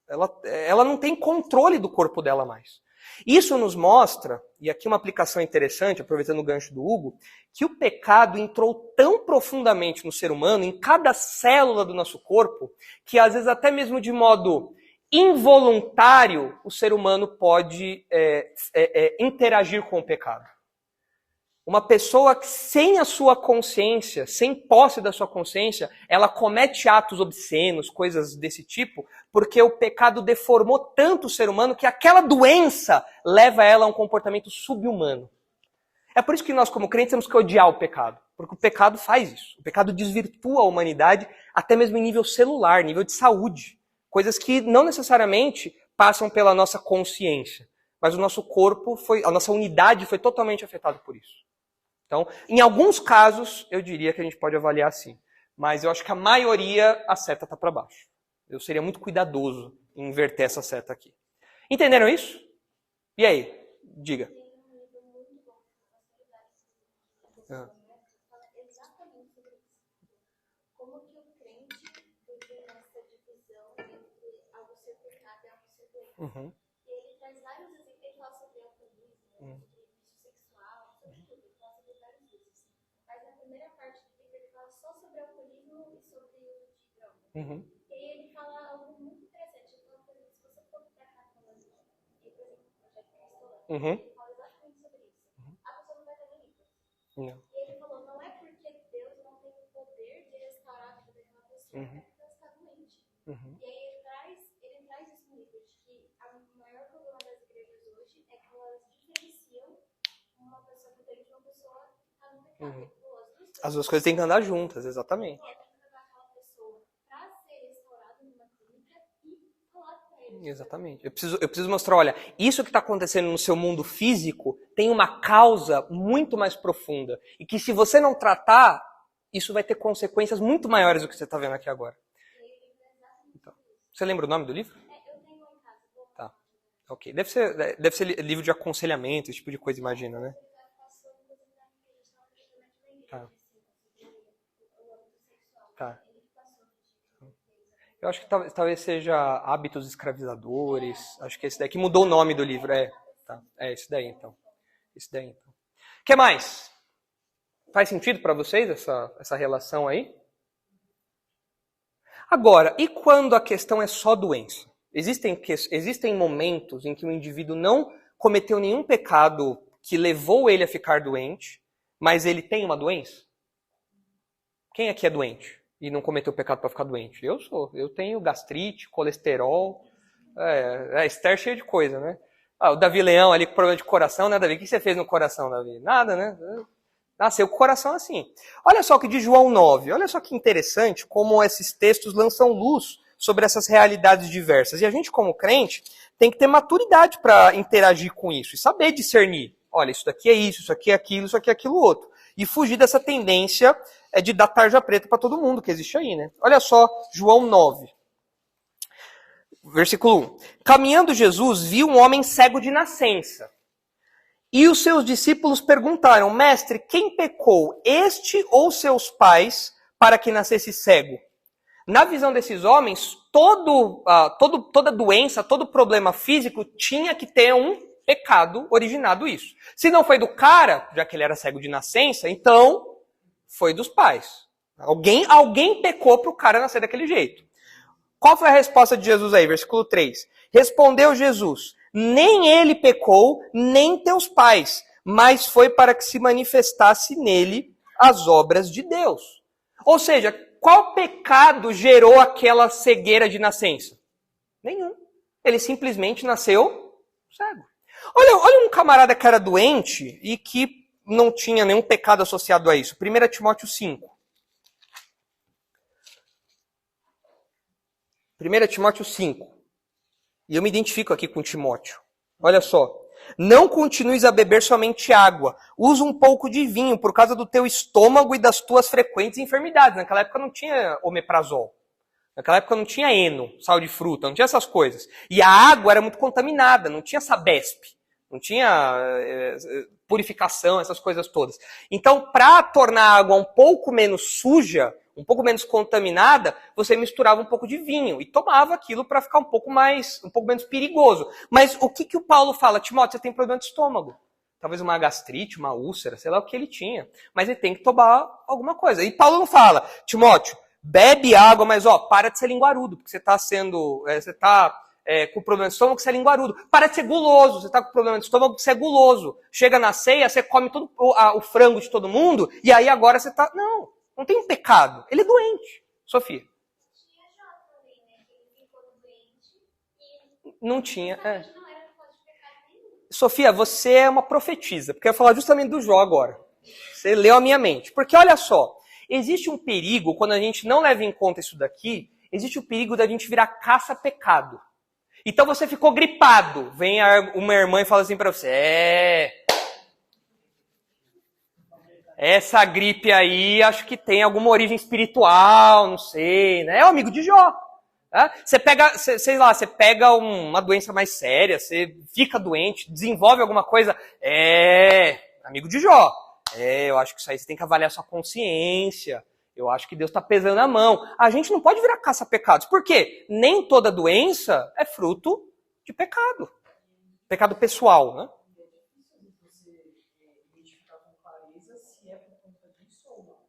Ela não tem controle do corpo dela mais. Isso nos mostra, e aqui uma aplicação interessante, aproveitando o gancho do Hugo, que o pecado entrou tão profundamente no ser humano, em cada célula do nosso corpo, que às vezes até mesmo de modo involuntário, o ser humano pode interagir com o pecado. Uma pessoa que, sem a sua consciência, sem posse da sua consciência, ela comete atos obscenos, coisas desse tipo, porque o pecado deformou tanto o ser humano que aquela doença leva ela a um comportamento subhumano. É por isso que nós, como crentes, temos que odiar o pecado. Porque o pecado faz isso. O pecado desvirtua a humanidade, até mesmo em nível celular, nível de saúde. Coisas que não necessariamente passam pela nossa consciência. Mas o nosso corpo, a nossa unidade foi totalmente afetada por isso. Então, em alguns casos, eu diria que a gente pode avaliar assim. Mas eu acho que a maioria, a seta está para baixo. Eu seria muito cuidadoso em inverter essa seta aqui. Entenderam isso? E aí? Diga. Como que o crente vive nessa divisão entre algo ser pecado e algo ser doença? Uhum. E ele traz vários exemplos, ele fala sobre alcoolismo, sobre vício sexual, sobre tudo, ele fala sobre vários vícios. Mas na primeira parte do livro ele fala só sobre alcoolismo e sobre o uso de drogas. Uhum. E aí ele fala algo muito interessante. Ele fala, por exemplo, se você for para cá falando, por exemplo, o projeto Cristolândia, ele fala exatamente sobre isso. A pessoa não vai ter nem livro. Não. E ele falou, não é porque Deus não tem o poder de restaurar a vida daquela pessoa, é porque ela está doente. E aí ele traz isso no livro, de que o maior problema das igrejas hoje é que elas diferenciam uma pessoa que tem de uma pessoa que está no pecado. As duas coisas têm que andar juntas, exatamente. Tem que levar aquela pessoa para ser restaurada numa clínica e falar para ele. Exatamente. Eu preciso mostrar, olha, isso que está acontecendo no seu mundo físico tem uma causa muito mais profunda. E que se você não tratar, isso vai ter consequências muito maiores do que você está vendo aqui agora. Então, você lembra o nome do livro? Eu tenho lá em casa. Tá. Ok. Deve ser livro de aconselhamento, esse tipo de coisa, imagina, né? Tá. Tá. Eu acho que talvez seja Hábitos Escravizadores. Acho que esse daí que mudou o nome do livro. Tá. Esse daí então. O que mais? Faz sentido para vocês essa relação aí? Agora, e quando a questão é só doença? Existem momentos em que o indivíduo não cometeu nenhum pecado que levou ele a ficar doente, mas ele tem uma doença? Quem aqui é doente e não cometeu pecado para ficar doente? Eu sou. Eu tenho gastrite, colesterol. A Esther cheia de coisa, né? O Davi Leão ali com problema de coração, né, Davi? O que você fez no coração, Davi? Nada, né? Nasceu com o coração assim. Olha só o que diz João 9. Olha só que interessante como esses textos lançam luz sobre essas realidades diversas. E a gente, como crente, tem que ter maturidade para interagir com isso e saber discernir. Olha, isso daqui é isso aqui é aquilo, isso aqui é aquilo outro. E fugir dessa tendência de dar tarja preta para todo mundo que existe aí, né? Olha só, João 9. Versículo 1. Caminhando Jesus, viu um homem cego de nascença. E os seus discípulos perguntaram, mestre, quem pecou, este ou seus pais, para que nascesse cego? Na visão desses homens, toda doença, todo problema físico tinha que ter um pecado originado isso. Se não foi do cara, já que ele era cego de nascença, então foi dos pais. Alguém pecou para o cara nascer daquele jeito. Qual foi a resposta de Jesus aí? Versículo 3. Respondeu Jesus, nem ele pecou, nem teus pais, mas foi para que se manifestasse nele as obras de Deus. Ou seja, qual pecado gerou aquela cegueira de nascença? Nenhum. Ele simplesmente nasceu cego. Olha um camarada que era doente e que não tinha nenhum pecado associado a isso. 1 Timóteo 5. 1 Timóteo 5. E eu me identifico aqui com Timóteo. Olha só. Não continues a beber somente água. Usa um pouco de vinho por causa do teu estômago e das tuas frequentes enfermidades. Naquela época não tinha omeprazol. Naquela época não tinha eno, sal de fruta, não tinha essas coisas. E a água era muito contaminada, não tinha Sabesp. Não tinha purificação, essas coisas todas. Então, para tornar a água um pouco menos suja, um pouco menos contaminada, você misturava um pouco de vinho e tomava aquilo para ficar um pouco menos perigoso. Mas o que o Paulo fala? Timóteo, você tem problema de estômago. Talvez uma gastrite, uma úlcera, sei lá o que ele tinha. Mas ele tem que tomar alguma coisa. E Paulo não fala, Timóteo, bebe água, mas para de ser linguarudo, porque você está com problema de estômago, você é linguarudo. Para de ser guloso, você está com problema de estômago, você é guloso. Chega na ceia, você come todo o frango de todo mundo, e aí agora você está... Não tem um pecado. Ele é doente. Sofia. Tinha Jó também, né? Ele ficou doente e Não tinha, não era por causa de pecado nenhum. Sofia, você é uma profetisa, porque eu ia falar justamente do Jó agora. Você leu a minha mente. Porque olha só, existe um perigo, quando a gente não leva em conta isso daqui, existe o perigo da gente virar caça-pecado. Então você ficou gripado. Vem uma irmã e fala assim pra você, essa gripe aí, acho que tem alguma origem espiritual, não sei, né? É o amigo de Jó. Tá? Você pega uma doença mais séria, você fica doente, desenvolve alguma coisa, amigo de Jó. Eu acho que isso aí você tem que avaliar sua consciência. Eu acho que Deus está pesando a mão. A gente não pode virar caça-pecados. Por quê? Nem toda doença é fruto de pecado. Pecado pessoal, né?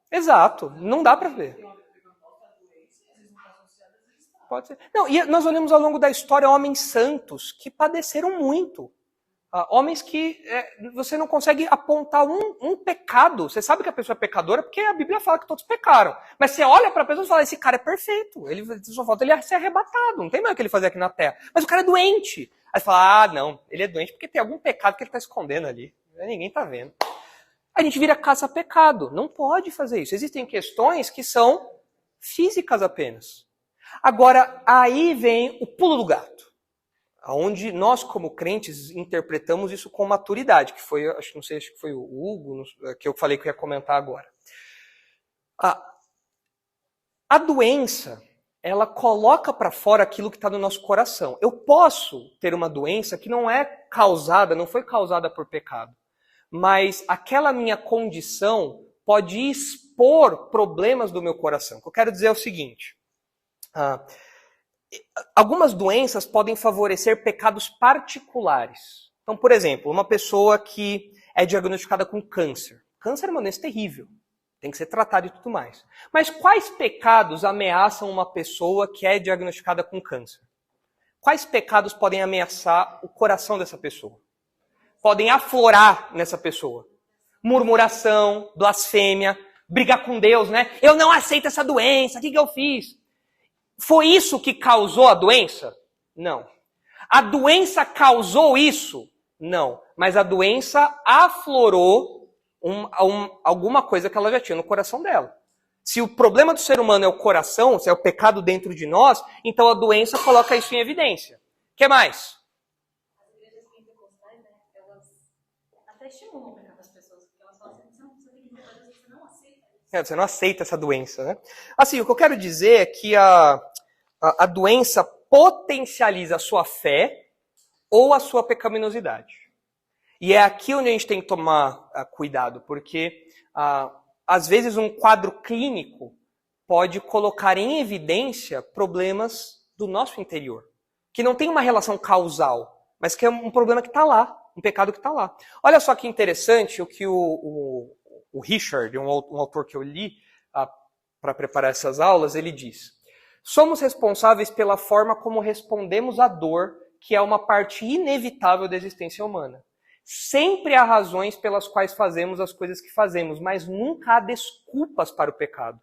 Exato, não dá para ver. Pode ser. Não, e nós olhamos ao longo da história homens santos que padeceram muito. Homens que você não consegue apontar um pecado. Você sabe que a pessoa é pecadora porque a Bíblia fala que todos pecaram. Mas você olha para a pessoa e fala, esse cara é perfeito. Ele só falta ele ser arrebatado. Não tem mais o que ele fazer aqui na terra. Mas o cara é doente. Aí você fala, não, ele é doente porque tem algum pecado que ele está escondendo ali. Ninguém está vendo. A gente vira caça-pecado. Não pode fazer isso. Existem questões que são físicas apenas. Agora, aí vem o pulo do gato. Onde nós, como crentes, interpretamos isso com maturidade. Que foi, acho que foi o Hugo, que eu falei que eu ia comentar agora. A doença, ela coloca para fora aquilo que está no nosso coração. Eu posso ter uma doença que não foi causada por pecado. Mas aquela minha condição pode expor problemas do meu coração. O que eu quero dizer é o seguinte. Algumas doenças podem favorecer pecados particulares. Então, por exemplo, uma pessoa que é diagnosticada com câncer. Câncer é uma doença terrível. Tem que ser tratado e tudo mais. Mas quais pecados ameaçam uma pessoa que é diagnosticada com câncer? Quais pecados podem ameaçar o coração dessa pessoa? Podem aflorar nessa pessoa. Murmuração, blasfêmia, brigar com Deus, né? Eu não aceito essa doença, o que eu fiz? Foi isso que causou a doença? Não. A doença causou isso? Não. Mas a doença aflorou alguma coisa que ela já tinha no coração dela. Se o problema do ser humano é o coração, se é o pecado dentro de nós, então a doença coloca isso em evidência. O que mais? As igrejas pentecostais, né, elas até estimulam o pecado das pessoas, porque elas falam assim, você tem que dizer para Deus que você não aceita isso. Você não aceita essa doença, né? Assim, o que eu quero dizer é que a doença potencializa a sua fé ou a sua pecaminosidade. E é aqui onde a gente tem que tomar cuidado, porque às vezes um quadro clínico pode colocar em evidência problemas do nosso interior, que não tem uma relação causal, mas que é um problema que está lá, um pecado que está lá. Olha só que interessante o que o Richard, um autor que eu li para preparar essas aulas, ele diz: somos responsáveis pela forma como respondemos à dor, que é uma parte inevitável da existência humana. Sempre há razões pelas quais fazemos as coisas que fazemos, mas nunca há desculpas para o pecado.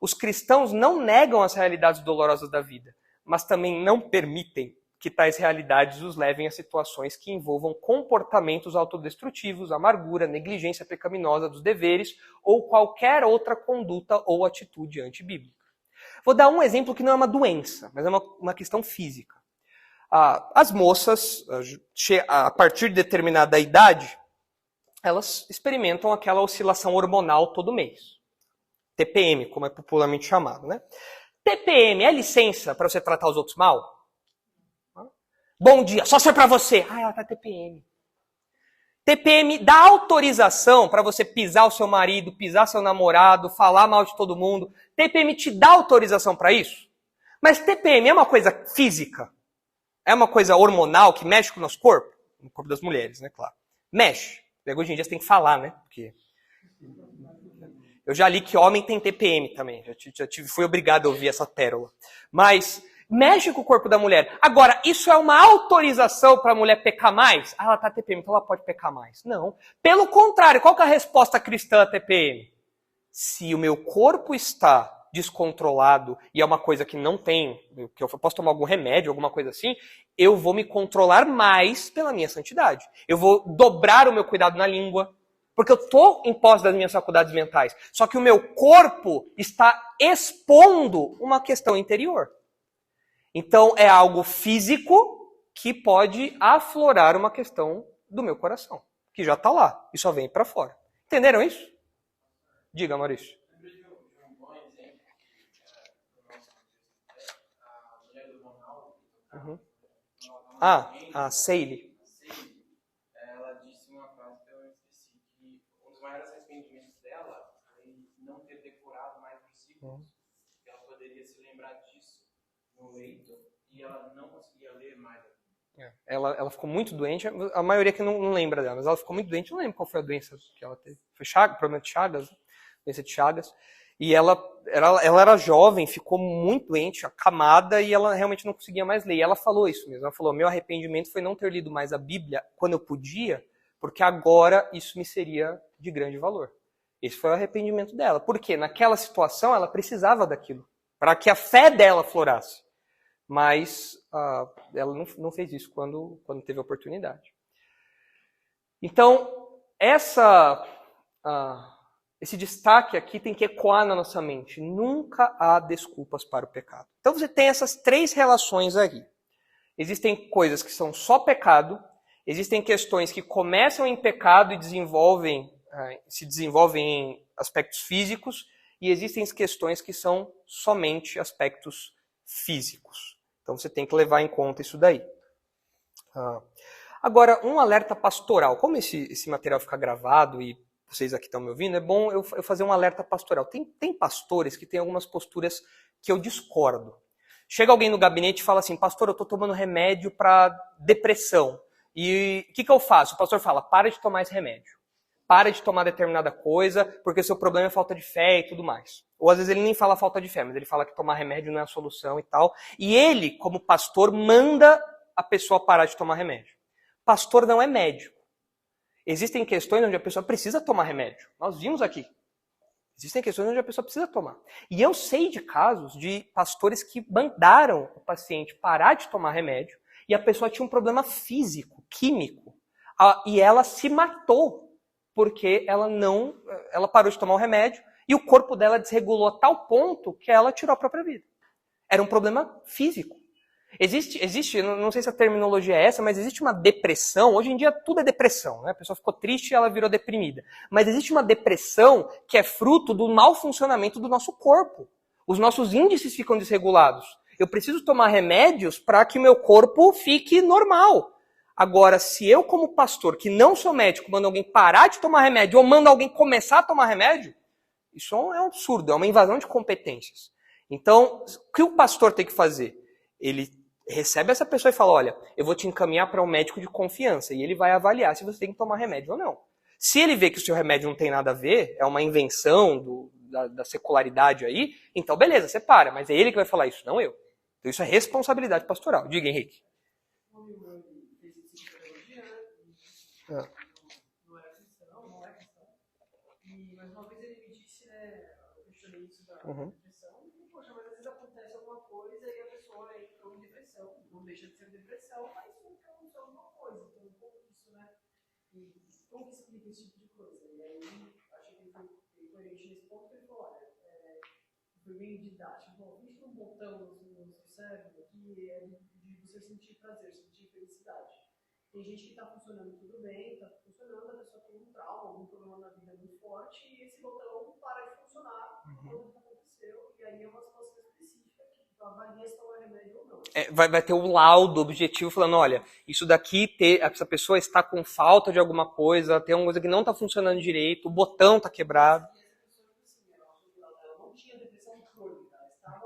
Os cristãos não negam as realidades dolorosas da vida, mas também não permitem que tais realidades os levem a situações que envolvam comportamentos autodestrutivos, amargura, negligência pecaminosa dos deveres ou qualquer outra conduta ou atitude antibíblica. Vou dar um exemplo que não é uma doença, mas é uma questão física. As moças, a partir de determinada idade, elas experimentam aquela oscilação hormonal todo mês. TPM, como é popularmente chamado, né? TPM é licença para você tratar os outros mal? Bom dia, só ser para você. Ela tá TPM. TPM dá autorização para você pisar o seu marido, pisar seu namorado, falar mal de todo mundo. TPM te dá autorização para isso? Mas TPM é uma coisa física? É uma coisa hormonal que mexe com o nosso corpo? No corpo das mulheres, né, claro. Mexe. Hoje em dia você tem que falar, né? Porque eu já li que homem tem TPM também. Fui obrigado a ouvir essa pérola. Mas mexe com o corpo da mulher. Agora, isso é uma autorização para a mulher pecar mais? Ela está TPM, então ela pode pecar mais. Não. Pelo contrário, qual que é a resposta cristã à TPM? Se o meu corpo está descontrolado e é uma coisa que não tem, que eu posso tomar algum remédio, alguma coisa assim, eu vou me controlar mais pela minha santidade. Eu vou dobrar o meu cuidado na língua, porque eu estou em posse das minhas faculdades mentais. Só que o meu corpo está expondo uma questão interior. Então é algo físico que pode aflorar uma questão do meu coração, que já está lá e só vem para fora. Entenderam isso? Diga, Maurício. Uhum. A Seile. Ela disse uma frase que eu esqueci, que um dos maiores arrependimentos dela foi não ter decorado mais versículos. Ela poderia se lembrar disso no leito e ela não conseguia ler mais. Ela ficou muito doente, a maioria que não lembra dela, mas ela ficou muito doente, não lembro qual foi a doença que ela teve. Foi problema de Chagas, doença de Chagas. E ela era jovem, ficou muito doente, acamada, e ela realmente não conseguia mais ler. E ela falou isso mesmo. Ela falou, meu arrependimento foi não ter lido mais a Bíblia quando eu podia, porque agora isso me seria de grande valor. Esse foi o arrependimento dela. Porque naquela situação ela precisava daquilo, para que a fé dela florasse. Mas ela não fez isso quando teve a oportunidade. Então, esse destaque aqui tem que ecoar na nossa mente. Nunca há desculpas para o pecado. Então você tem essas três relações aí. Existem coisas que são só pecado, existem questões que começam em pecado e se desenvolvem em aspectos físicos, e existem questões que são somente aspectos físicos. Então você tem que levar em conta isso daí. Agora, um alerta pastoral. Como esse material fica gravado e vocês aqui estão me ouvindo, é bom eu fazer um alerta pastoral. Tem pastores que têm algumas posturas que eu discordo. Chega alguém no gabinete e fala assim, pastor, eu estou tomando remédio para depressão. E o que eu faço? O pastor fala, para de tomar esse remédio. Para de tomar determinada coisa, porque o seu problema é falta de fé e tudo mais. Ou às vezes ele nem fala falta de fé, mas ele fala que tomar remédio não é a solução e tal. E ele, como pastor, manda a pessoa parar de tomar remédio. Pastor não é médico. Existem questões onde a pessoa precisa tomar remédio. Nós vimos aqui. Existem questões onde a pessoa precisa tomar. E eu sei de casos de pastores que mandaram o paciente parar de tomar remédio e a pessoa tinha um problema físico, químico, e ela se matou porque ela parou de tomar o remédio e o corpo dela desregulou a tal ponto que ela tirou a própria vida. Era um problema físico. Existe, não sei se a terminologia é essa, mas existe uma depressão. Hoje em dia tudo é depressão, né? A pessoa ficou triste e ela virou deprimida. Mas existe uma depressão que é fruto do mau funcionamento do nosso corpo. Os nossos índices ficam desregulados. Eu preciso tomar remédios para que o meu corpo fique normal. Agora, se eu, como pastor, que não sou médico, mando alguém parar de tomar remédio ou mando alguém começar a tomar remédio, isso é um absurdo, é uma invasão de competências. Então, o que o pastor tem que fazer? Ele recebe essa pessoa e fala, olha, eu vou te encaminhar para um médico de confiança e ele vai avaliar se você tem que tomar remédio ou não. Se ele vê que o seu remédio não tem nada a ver, é uma invenção da secularidade aí, então beleza, você para, mas é ele que vai falar isso, não eu. Então isso é responsabilidade pastoral. Diga, Henrique. Não era cristão, não é cristão. Mas uma vez ele me disse, né, eu questionei isso da depressão, e, poxa, mas às vezes acontece alguma coisa e a pessoa entrou em depressão. Não deixa de ser depressão, mas nunca aconteceu alguma coisa. Então, um pouco disso, né? E como que explica esse tipo de coisa? E aí, achei que ele foi coerente nesse ponto, que ele falou, olha, foi bem didático. Bom, existe um botão no seu cérebro que é de você sentir prazer, sentir felicidade. Tem gente que está funcionando tudo bem, está funcionando, a pessoa tem um trauma, algum problema na vida muito forte, e esse botão para de funcionar quando aconteceu, e aí é uma situação específica que avalia se tomar remédio ou não. Vai ter o laudo objetivo falando, olha, isso daqui, essa pessoa está com falta de alguma coisa, tem alguma coisa que não está funcionando direito, o botão está quebrado. Ela não tinha depressão crônica, ela estava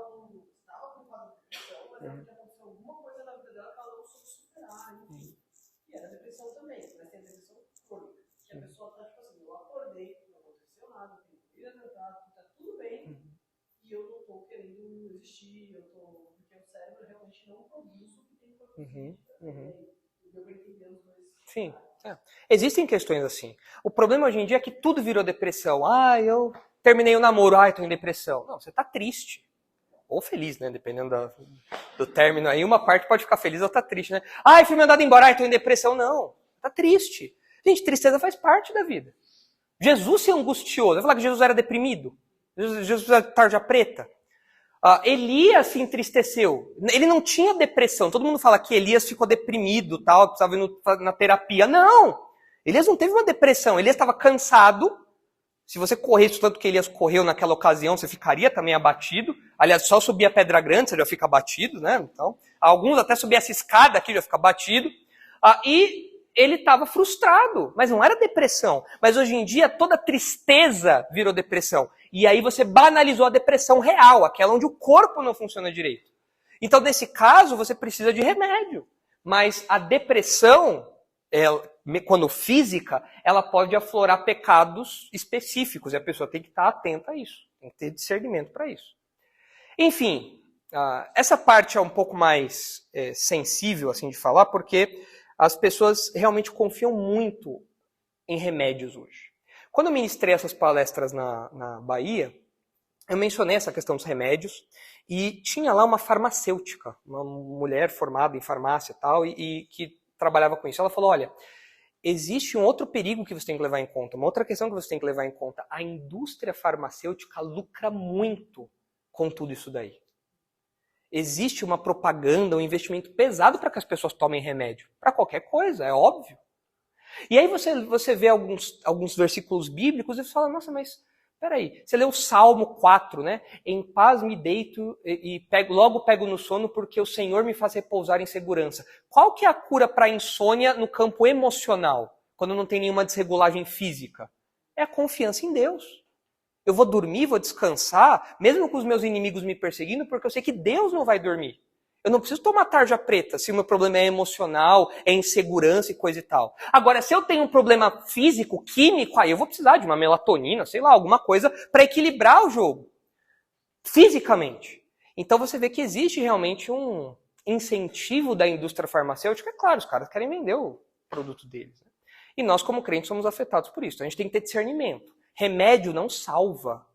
com quadro de depressão, mas ela aconteceu alguma coisa na vida dela que ela não soube superar, enfim. E era depressão também, mas tem a depressão crônica. Que a pessoa está tipo assim, eu acordei, não aconteceu nada, tenho vida tratada, está tudo bem, e eu não estou querendo existir, porque o cérebro realmente não produz o que tem que produzir. Deu para entender os dois. Sim. Existem questões assim. O problema hoje em dia é que tudo virou depressão. Eu terminei o namoro, estou em depressão. Não, você está triste. Ou feliz, né? Dependendo do término aí. Uma parte pode ficar feliz ou tá triste, né? Fui mandado embora, estou em depressão. Não, tá triste. Gente, tristeza faz parte da vida. Jesus se angustiou. Vai falar que Jesus era deprimido? Jesus era tarja preta? Elias se entristeceu. Ele não tinha depressão. Todo mundo fala que Elias ficou deprimido, tal, precisava ir na terapia. Não! Elias não teve uma depressão. Elias estava cansado. Se você corresse tanto que Elias correu naquela ocasião, você ficaria também abatido. Aliás, só subir a Pedra Grande, você já fica abatido, né? Então, alguns até subir essa escada aqui já fica abatido. E ele estava frustrado, mas não era depressão. Mas hoje em dia, toda tristeza virou depressão. E aí você banalizou a depressão real, aquela onde o corpo não funciona direito. Então, nesse caso, você precisa de remédio. Mas a depressão, quando física, ela pode aflorar pecados específicos. E a pessoa tem que estar atenta a isso. Tem que ter discernimento para isso. Enfim, essa parte é um pouco mais sensível assim de falar, porque as pessoas realmente confiam muito em remédios hoje. Quando eu ministrei essas palestras na Bahia, eu mencionei essa questão dos remédios e tinha lá uma farmacêutica, uma mulher formada em farmácia e tal, e que trabalhava com isso. Ela falou, olha, existe um outro perigo que você tem que levar em conta, uma outra questão que você tem que levar em conta. A indústria farmacêutica lucra muito com tudo isso daí. Existe uma propaganda, um investimento pesado para que as pessoas tomem remédio. Para qualquer coisa, é óbvio. E aí você vê alguns versículos bíblicos e você fala, nossa, mas peraí. Você lê o Salmo 4, né? Em paz me deito e logo pego no sono porque o Senhor me faz repousar em segurança. Qual que é a cura para a insônia no campo emocional, quando não tem nenhuma desregulagem física? É a confiança em Deus. Eu vou dormir, vou descansar, mesmo com os meus inimigos me perseguindo, porque eu sei que Deus não vai dormir. Eu não preciso tomar tarja preta se o meu problema é emocional, é insegurança e coisa e tal. Agora, se eu tenho um problema físico, químico, aí eu vou precisar de uma melatonina, sei lá, alguma coisa para equilibrar o jogo. Fisicamente. Então você vê que existe realmente um incentivo da indústria farmacêutica. É claro, os caras querem vender o produto deles. Né? E nós, como crentes, somos afetados por isso. A gente tem que ter discernimento. Remédio não salva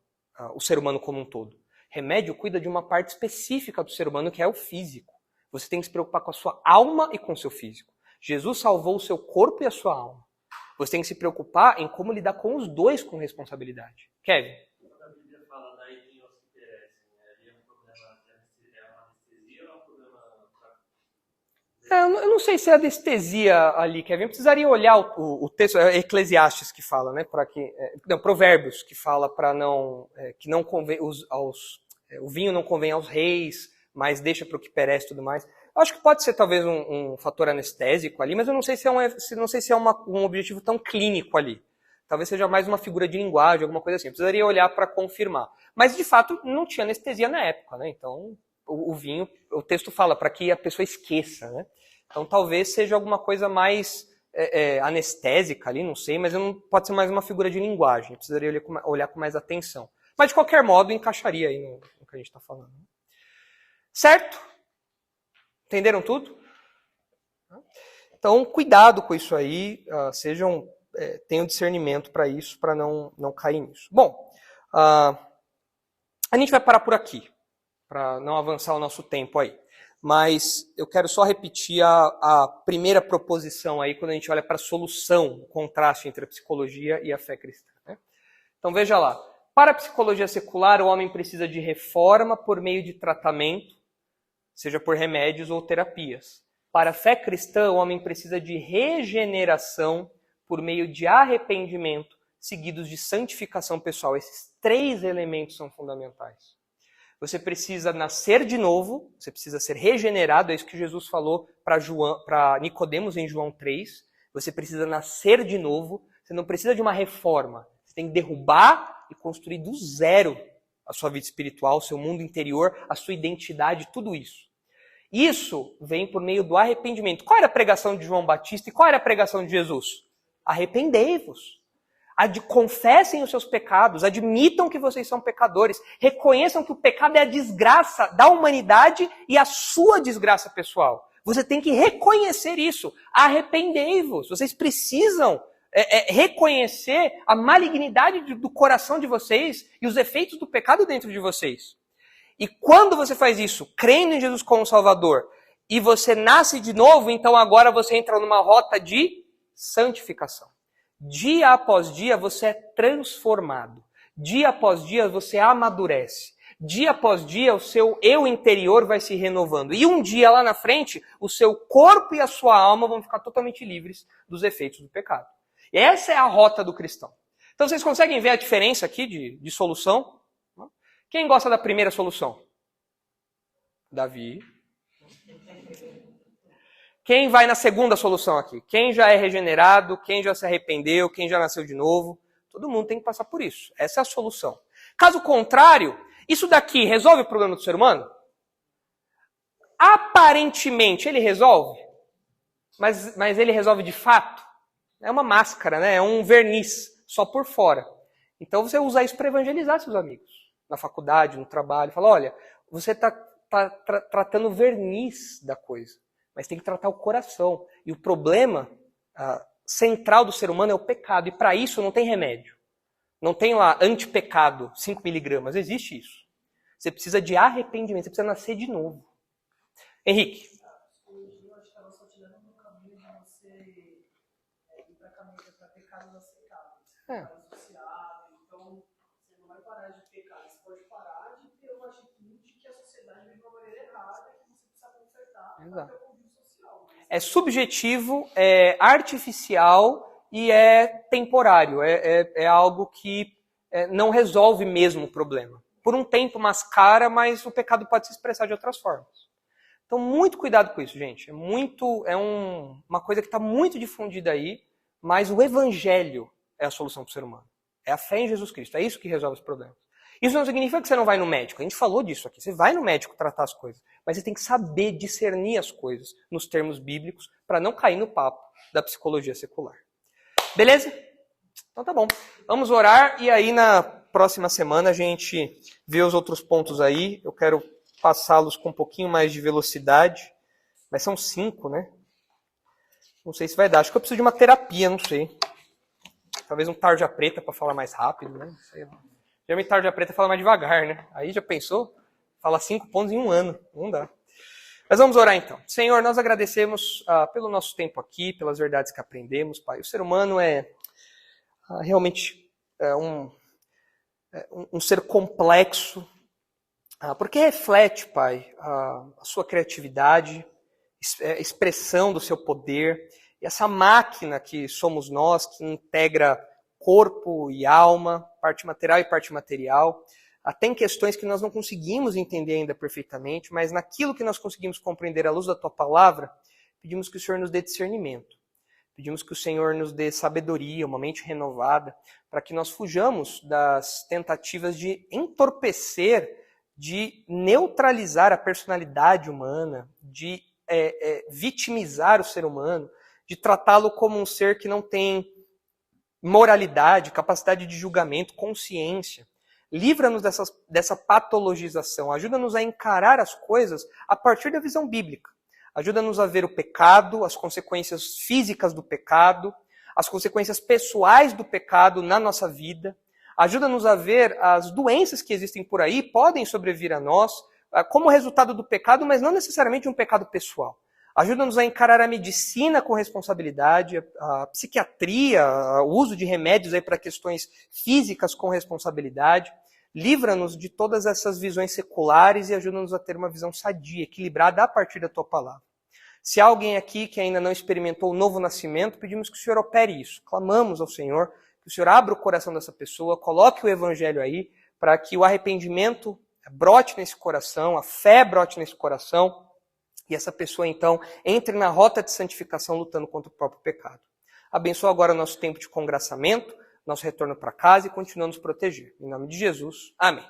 o ser humano como um todo. Remédio cuida de uma parte específica do ser humano, que é o físico. Você tem que se preocupar com a sua alma e com o seu físico. Jesus salvou o seu corpo e a sua alma. Você tem que se preocupar em como lidar com os dois com responsabilidade. Kevin? Quando a Bíblia fala daí tem os que perecem, ali é um problema de anestesia ou é um problema... Eu não sei se é anestesia ali, Kevin. Eu precisaria olhar o texto, é Eclesiastes que fala, né? Provérbios que fala para não que não convém o vinho não convém aos reis, mas deixa para o que perece e tudo mais. Eu acho que pode ser talvez um fator anestésico ali, mas eu não sei se é um objetivo tão clínico ali. Talvez seja mais uma figura de linguagem, alguma coisa assim. Eu precisaria olhar para confirmar. Mas de fato não tinha anestesia na época, né? Então o vinho, o texto fala para que a pessoa esqueça, né? Então talvez seja alguma coisa mais anestésica ali, não sei, mas pode ser mais uma figura de linguagem. Eu precisaria olhar com mais atenção. Mas de qualquer modo encaixaria aí no que a gente está falando. Certo? Entenderam tudo? Então cuidado com isso aí, tenham discernimento para isso, para não cair nisso. Bom, a gente vai parar por aqui, para não avançar o nosso tempo aí. Mas eu quero só repetir a primeira proposição aí, quando a gente olha para a solução, o contraste entre a psicologia e a fé cristã. Né? Então veja lá, para a psicologia secular, o homem precisa de reforma por meio de tratamento, seja por remédios ou terapias. Para a fé cristã, o homem precisa de regeneração por meio de arrependimento, seguidos de santificação pessoal. Esses 3 elementos são fundamentais. Você precisa nascer de novo, você precisa ser regenerado, é isso que Jesus falou para Nicodemos em João 3. Você precisa nascer de novo, você não precisa de uma reforma. Você tem que derrubar e construir do zero a sua vida espiritual, o seu mundo interior, a sua identidade, tudo isso. Isso vem por meio do arrependimento. Qual era a pregação de João Batista e qual era a pregação de Jesus? Arrependei-vos. Confessem os seus pecados, admitam que vocês são pecadores, reconheçam que o pecado é a desgraça da humanidade e a sua desgraça pessoal. Você tem que reconhecer isso. Arrependei-vos. Vocês precisam reconhecer a malignidade do coração de vocês e os efeitos do pecado dentro de vocês. E quando você faz isso, crendo em Jesus como Salvador, e você nasce de novo, então agora você entra numa rota de santificação. Dia após dia você é transformado. Dia após dia você amadurece. Dia após dia o seu eu interior vai se renovando. E um dia lá na frente, o seu corpo e a sua alma vão ficar totalmente livres dos efeitos do pecado. E essa é a rota do cristão. Então vocês conseguem ver a diferença aqui de solução? Quem gosta da primeira solução? Davi. Quem vai na segunda solução aqui? Quem já é regenerado, quem já se arrependeu, quem já nasceu de novo? Todo mundo tem que passar por isso. Essa é a solução. Caso contrário, isso daqui resolve o problema do ser humano? Aparentemente ele resolve, mas ele resolve de fato? É uma máscara, né? É um verniz, só por fora. Então você usa isso para evangelizar seus amigos. Na faculdade, no trabalho. Fala, olha, você está tratando o verniz da coisa. Mas tem que tratar o coração. E o problema central do ser humano é o pecado. E para isso não tem remédio. Não tem lá antipecado, 5 miligramas. Existe isso. Você precisa de arrependimento. Você precisa nascer de novo. Henrique. Eu acho que ela só te leva no caminho de você ir para pecados aceitáveis. Associado. Então, você não vai parar de pecar. Você pode parar de ter uma atitude que a sociedade vê de uma maneira errada, que você precisa consertar. Exato. É subjetivo, é artificial e é temporário. É algo que não resolve mesmo o problema. Por um tempo mascara, mas o pecado pode se expressar de outras formas. Então, muito cuidado com isso, gente. Uma coisa que está muito difundida aí, mas o evangelho é a solução para o ser humano. É a fé em Jesus Cristo. É isso que resolve os problemas. Isso não significa que você não vai no médico. A gente falou disso aqui. Você vai no médico tratar as coisas. Mas você tem que saber discernir as coisas nos termos bíblicos para não cair no papo da psicologia secular. Beleza? Então tá bom. Vamos orar e aí na próxima semana a gente vê os outros pontos aí. Eu quero passá-los com um pouquinho mais de velocidade. Mas são 5, né? Não sei se vai dar. Acho que eu preciso de uma terapia, não sei. Talvez um tarja preta para falar mais rápido, né? Não sei. Geralmente tarja preta fala mais devagar, né? Aí já pensou? Fala 5 pontos em um ano. Não dá. Mas vamos orar então. Senhor, nós agradecemos pelo nosso tempo aqui, pelas verdades que aprendemos, Pai. O ser humano é realmente um ser complexo, porque reflete, Pai, a sua criatividade, expressão do seu poder, e essa máquina que somos nós, que integra corpo e alma, parte material e parte material. Tem questões que nós não conseguimos entender ainda perfeitamente, mas naquilo que nós conseguimos compreender à luz da Tua palavra, pedimos que o Senhor nos dê discernimento. Pedimos que o Senhor nos dê sabedoria, uma mente renovada, para que nós fujamos das tentativas de entorpecer, de neutralizar a personalidade humana, de vitimizar o ser humano, de tratá-lo como um ser que não tem moralidade, capacidade de julgamento, consciência. Livra-nos dessa patologização, ajuda-nos a encarar as coisas a partir da visão bíblica. Ajuda-nos a ver o pecado, as consequências físicas do pecado, as consequências pessoais do pecado na nossa vida. Ajuda-nos a ver as doenças que existem por aí, podem sobrevir a nós, como resultado do pecado, mas não necessariamente um pecado pessoal. Ajuda-nos a encarar a medicina com responsabilidade, a psiquiatria, o uso de remédios para questões físicas com responsabilidade. Livra-nos de todas essas visões seculares e ajuda-nos a ter uma visão sadia, equilibrada a partir da Tua palavra. Se há alguém aqui que ainda não experimentou o novo nascimento, pedimos que o Senhor opere isso. Clamamos ao Senhor que o Senhor abra o coração dessa pessoa, coloque o Evangelho aí, para que o arrependimento brote nesse coração, a fé brote nesse coração, e essa pessoa, então, entre na rota de santificação lutando contra o próprio pecado. Abençoa agora o nosso tempo de congraçamento, nosso retorno para casa e continua a nos proteger. Em nome de Jesus, amém.